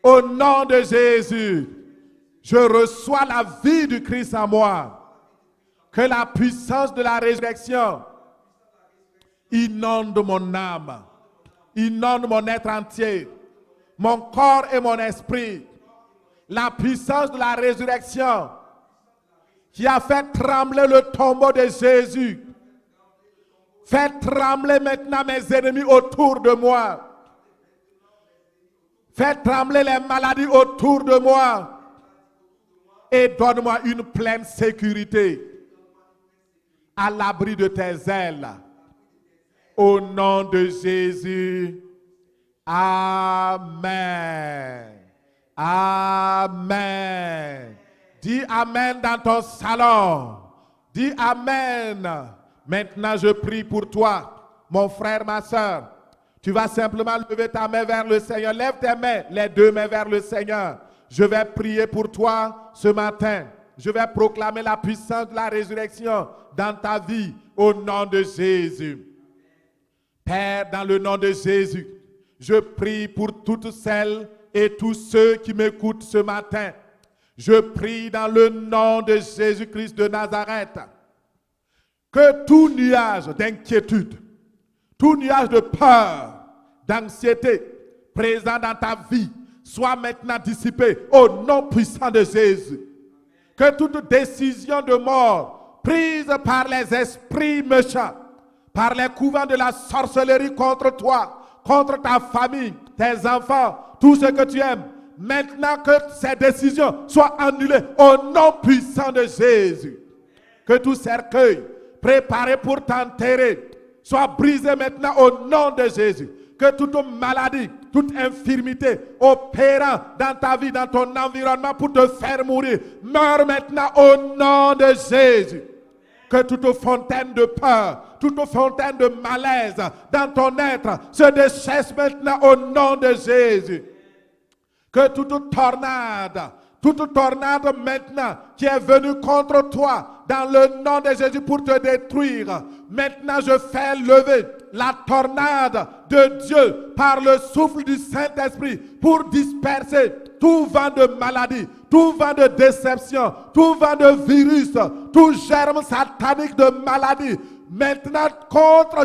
Au nom de Jésus, je reçois la vie du Christ en moi. Que la puissance de la résurrection inonde mon âme, inonde mon être entier, mon corps et mon esprit. La puissance de la résurrection qui a fait trembler le tombeau de Jésus. Fais trembler maintenant mes ennemis autour de moi. Fais trembler les maladies autour de moi. Et donne-moi une pleine sécurité à l'abri de tes ailes. Au nom de Jésus. Amen. Amen. Dis Amen dans ton salon. Dis Amen. Maintenant, je prie pour toi, mon frère, ma soeur. Tu vas simplement lever ta main vers le Seigneur. Lève tes mains, les deux mains vers le Seigneur. Je vais prier pour toi ce matin. Je vais proclamer la puissance de la résurrection dans ta vie au nom de Jésus. Père, dans le nom de Jésus, je prie pour toutes celles et tous ceux qui m'écoutent ce matin. Je prie dans le nom de Jésus-Christ de Nazareth que tout nuage d'inquiétude, tout nuage de peur, d'anxiété présent dans ta vie soit maintenant dissipé au nom puissant de Jésus. Que toute décision de mort prise par les esprits méchants, par les couvents de la sorcellerie contre toi, contre ta famille, tes enfants, tout ce que tu aimes, maintenant que ces décisions soient annulées au nom puissant de Jésus. Que tout cercueil préparé pour t'enterrer soit brisé maintenant au nom de Jésus. Que toute maladie, toute infirmité opérant dans ta vie, dans ton environnement pour te faire mourir, meure maintenant au nom de Jésus. Que toute fontaine de peur, toute fontaine de malaise dans ton être se déchaisse maintenant au nom de Jésus. Que toute tornade maintenant qui est venue contre toi dans le nom de Jésus pour te détruire, maintenant je fais lever la tornade de Dieu par le souffle du Saint-Esprit pour disperser tout vent de maladie, tout vent de déception, tout vent de virus, tout germe satanique de maladie. Maintenant,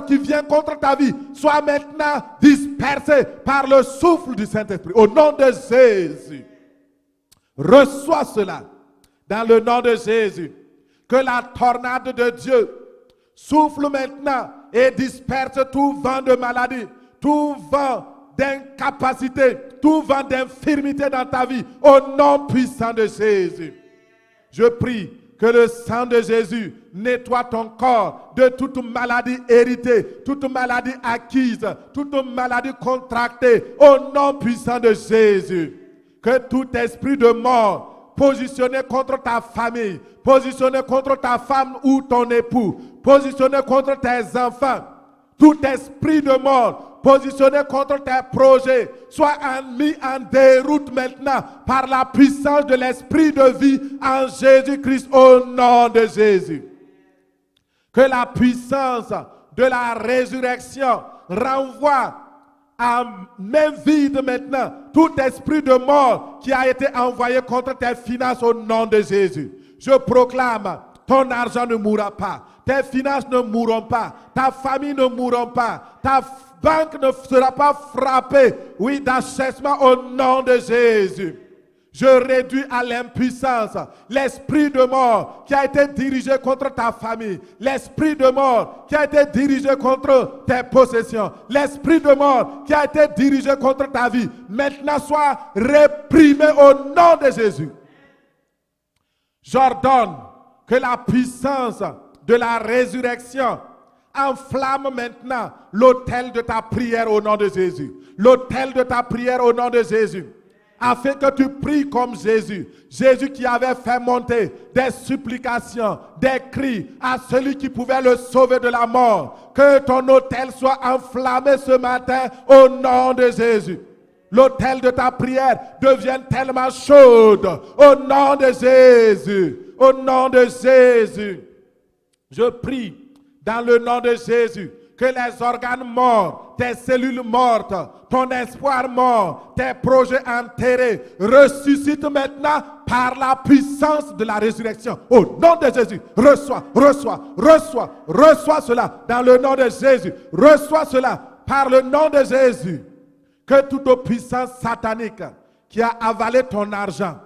qui vient contre ta vie, soit maintenant dispersé par le souffle du Saint-Esprit. Au nom de Jésus, reçois cela dans le nom de Jésus. Que la tornade de Dieu souffle maintenant et disperse tout vent de maladie, tout vent d'incapacité, tout vent d'infirmité dans ta vie. Au nom puissant de Jésus, je prie que le sang de Jésus nettoie ton corps de toute maladie héritée, toute maladie acquise, toute maladie contractée. Au nom puissant de Jésus, que tout esprit de mort positionné contre ta famille, positionné contre ta femme ou ton époux, positionné contre tes enfants, tout esprit de mort positionnés contre tes projets soient mis en déroute maintenant par la puissance de l'Esprit de vie en Jésus-Christ, au nom de Jésus. Que la puissance de la résurrection renvoie à main vide maintenant tout esprit de mort qui a été envoyé contre tes finances au nom de Jésus. Je proclame, ton argent ne mourra pas, tes finances ne mourront pas, ta famille ne mourra pas, ta banque ne sera pas frappée, oui, d'achèvement au nom de Jésus. Je réduis à l'impuissance l'esprit de mort qui a été dirigé contre ta famille, l'esprit de mort qui a été dirigé contre tes possessions, l'esprit de mort qui a été dirigé contre ta vie. Maintenant, soit réprimé au nom de Jésus. J'ordonne que la puissance de la résurrection enflamme maintenant l'autel de ta prière au nom de Jésus. L'autel de ta prière au nom de Jésus. Afin que tu pries comme Jésus. Jésus qui avait fait monter des supplications, des cris à celui qui pouvait le sauver de la mort. Que ton autel soit enflammé ce matin au nom de Jésus. L'autel de ta prière devienne tellement chaude au nom de Jésus. Au nom de Jésus. Je prie dans le nom de Jésus que les organes morts, tes cellules mortes, ton espoir mort, tes projets enterrés ressuscitent maintenant par la puissance de la résurrection. Au nom de Jésus, reçois cela dans le nom de Jésus. Reçois cela par le nom de Jésus. Que toute puissance satanique qui a avalé ton argent,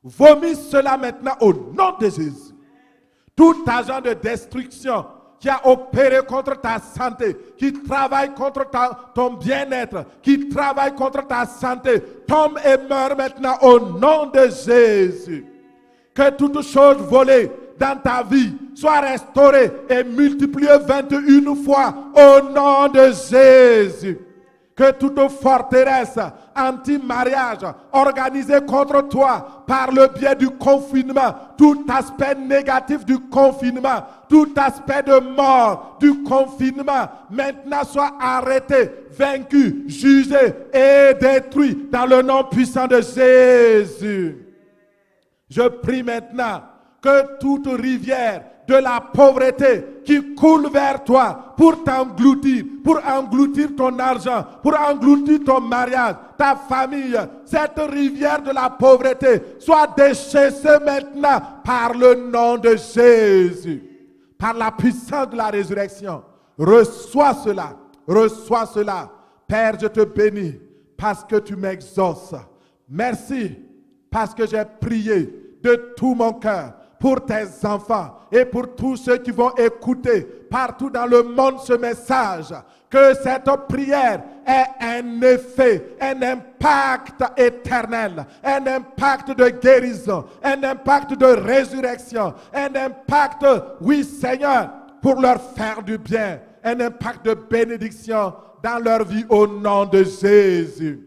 vomisse cela maintenant au nom de Jésus. Tout agent de destruction qui a opéré contre ta santé, qui travaille contre ton bien-être, qui travaille contre ta santé, tombe et meurt maintenant au nom de Jésus. Que toute chose volée dans ta vie soit restaurée et multipliée 21 fois au nom de Jésus. Que toute forteresse anti-mariage organisée contre toi par le biais du confinement, tout aspect négatif du confinement, tout aspect de mort du confinement, maintenant soit arrêté, vaincu, jugé et détruit dans le nom puissant de Jésus. Je prie maintenant que toute rivière de la pauvreté qui coule vers toi pour t'engloutir, pour engloutir ton argent, pour engloutir ton mariage, ta famille, cette rivière de la pauvreté soit déchaissée maintenant par le nom de Jésus, par la puissance de la résurrection. Reçois cela, reçois cela. Père, je te bénis parce que tu m'exauces. Merci parce que j'ai prié de tout mon cœur pour tes enfants et pour tous ceux qui vont écouter partout dans le monde ce message. Que cette prière ait un effet, un impact éternel, un impact de guérison, un impact de résurrection, un impact, oui Seigneur, pour leur faire du bien, un impact de bénédiction dans leur vie au nom de Jésus.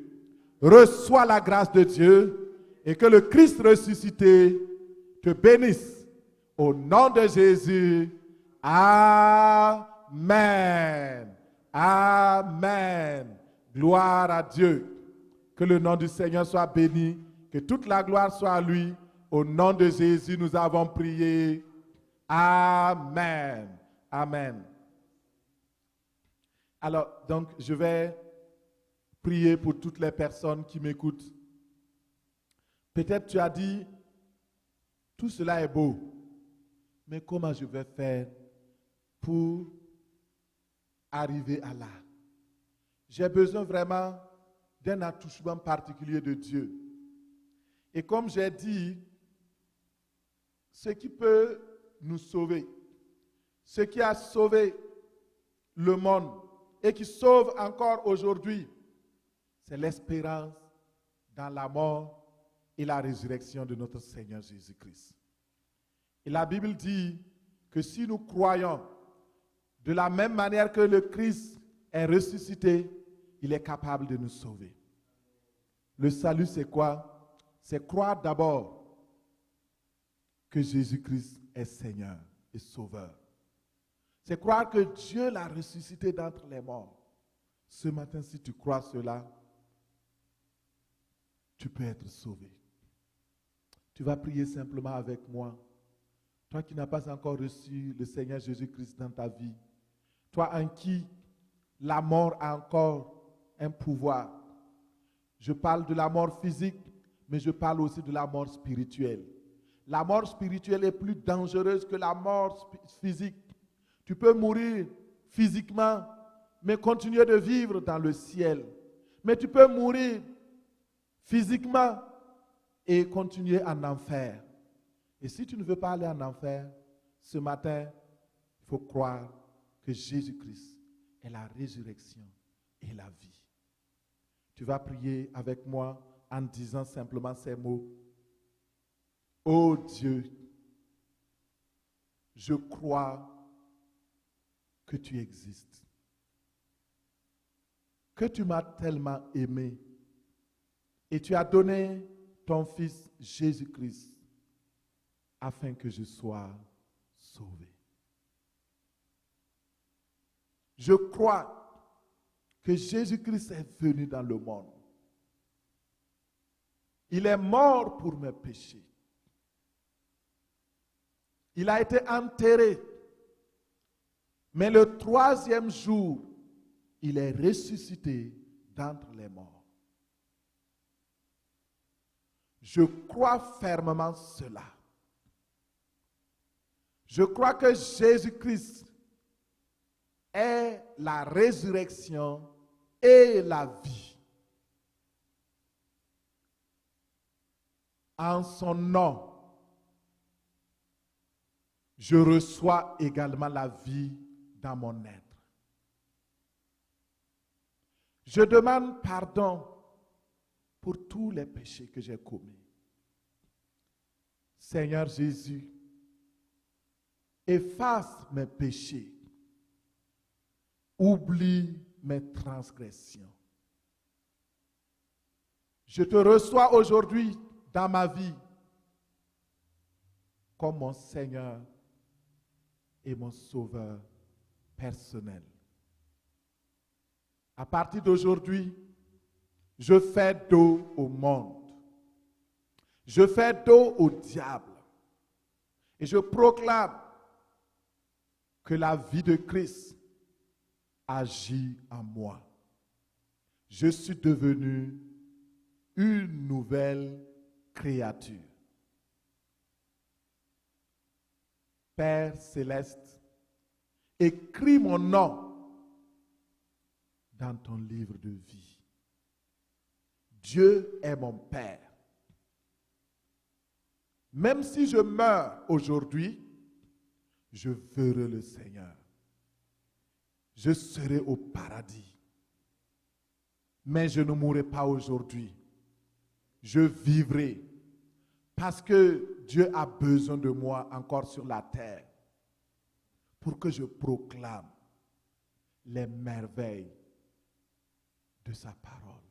Reçois la grâce de Dieu et que le Christ ressuscité te bénisse. Au nom de Jésus. Amen. Amen. Gloire à Dieu. Que le nom du Seigneur soit béni. Que toute la gloire soit à lui. Au nom de Jésus, nous avons prié. Amen. Amen. Alors, donc, je vais prier pour toutes les personnes qui m'écoutent. Peut-être tu as dit, tout cela est beau, mais comment je vais faire pour arriver à là? J'ai besoin vraiment d'un attouchement particulier de Dieu. Et comme j'ai dit, ce qui peut nous sauver, ce qui a sauvé le monde et qui sauve encore aujourd'hui, c'est l'espérance dans la mort et la résurrection de notre Seigneur Jésus-Christ. Et la Bible dit que si nous croyons de la même manière que le Christ est ressuscité, il est capable de nous sauver. Le salut, c'est quoi? C'est croire d'abord que Jésus-Christ est Seigneur et Sauveur. C'est croire que Dieu l'a ressuscité d'entre les morts. Ce matin, si tu crois cela, tu peux être sauvé. Tu vas prier simplement avec moi. Toi qui n'as pas encore reçu le Seigneur Jésus-Christ dans ta vie. Toi en qui la mort a encore un pouvoir. Je parle de la mort physique, mais je parle aussi de la mort spirituelle. La mort spirituelle est plus dangereuse que la mort physique. Tu peux mourir physiquement, mais continuer de vivre dans le ciel. Mais tu peux mourir physiquement et continuer en enfer. Et si tu ne veux pas aller en enfer, ce matin, il faut croire que Jésus-Christ est la résurrection et la vie. Tu vas prier avec moi en disant simplement ces mots. Ô Dieu, je crois que tu existes, que tu m'as tellement aimé et tu as donné ton Fils Jésus-Christ afin que je sois sauvé. Je crois que Jésus-Christ est venu dans le monde. Il est mort pour mes péchés. Il a été enterré. Mais le troisième jour, il est ressuscité d'entre les morts. Je crois fermement cela. Je crois que Jésus-Christ est la résurrection et la vie. En son nom, je reçois également la vie dans mon être. Je demande pardon pour tous les péchés que j'ai commis. Seigneur Jésus, efface mes péchés. Oublie mes transgressions. Je te reçois aujourd'hui dans ma vie comme mon Seigneur et mon Sauveur personnel. À partir d'aujourd'hui, je fais dos au monde. Je fais dos au diable. Et je proclame que la vie de Christ agit en moi. Je suis devenu une nouvelle créature. Père céleste, écris mon nom dans ton livre de vie. Dieu est mon Père. Même si je meurs aujourd'hui, je verrai le Seigneur. Je serai au paradis. Mais je ne mourrai pas aujourd'hui. Je vivrai parce que Dieu a besoin de moi encore sur la terre pour que je proclame les merveilles de sa parole,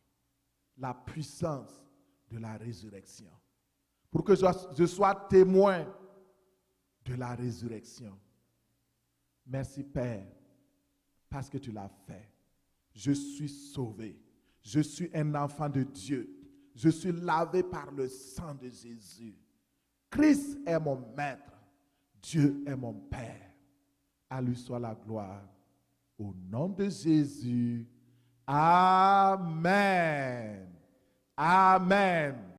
la puissance de la résurrection, pour que je sois témoin de la résurrection. Merci Père, parce que tu l'as fait. Je suis sauvé. Je suis un enfant de Dieu. Je suis lavé par le sang de Jésus. Christ est mon maître. Dieu est mon Père. À lui soit la gloire. Au nom de Jésus. Amen. Amen.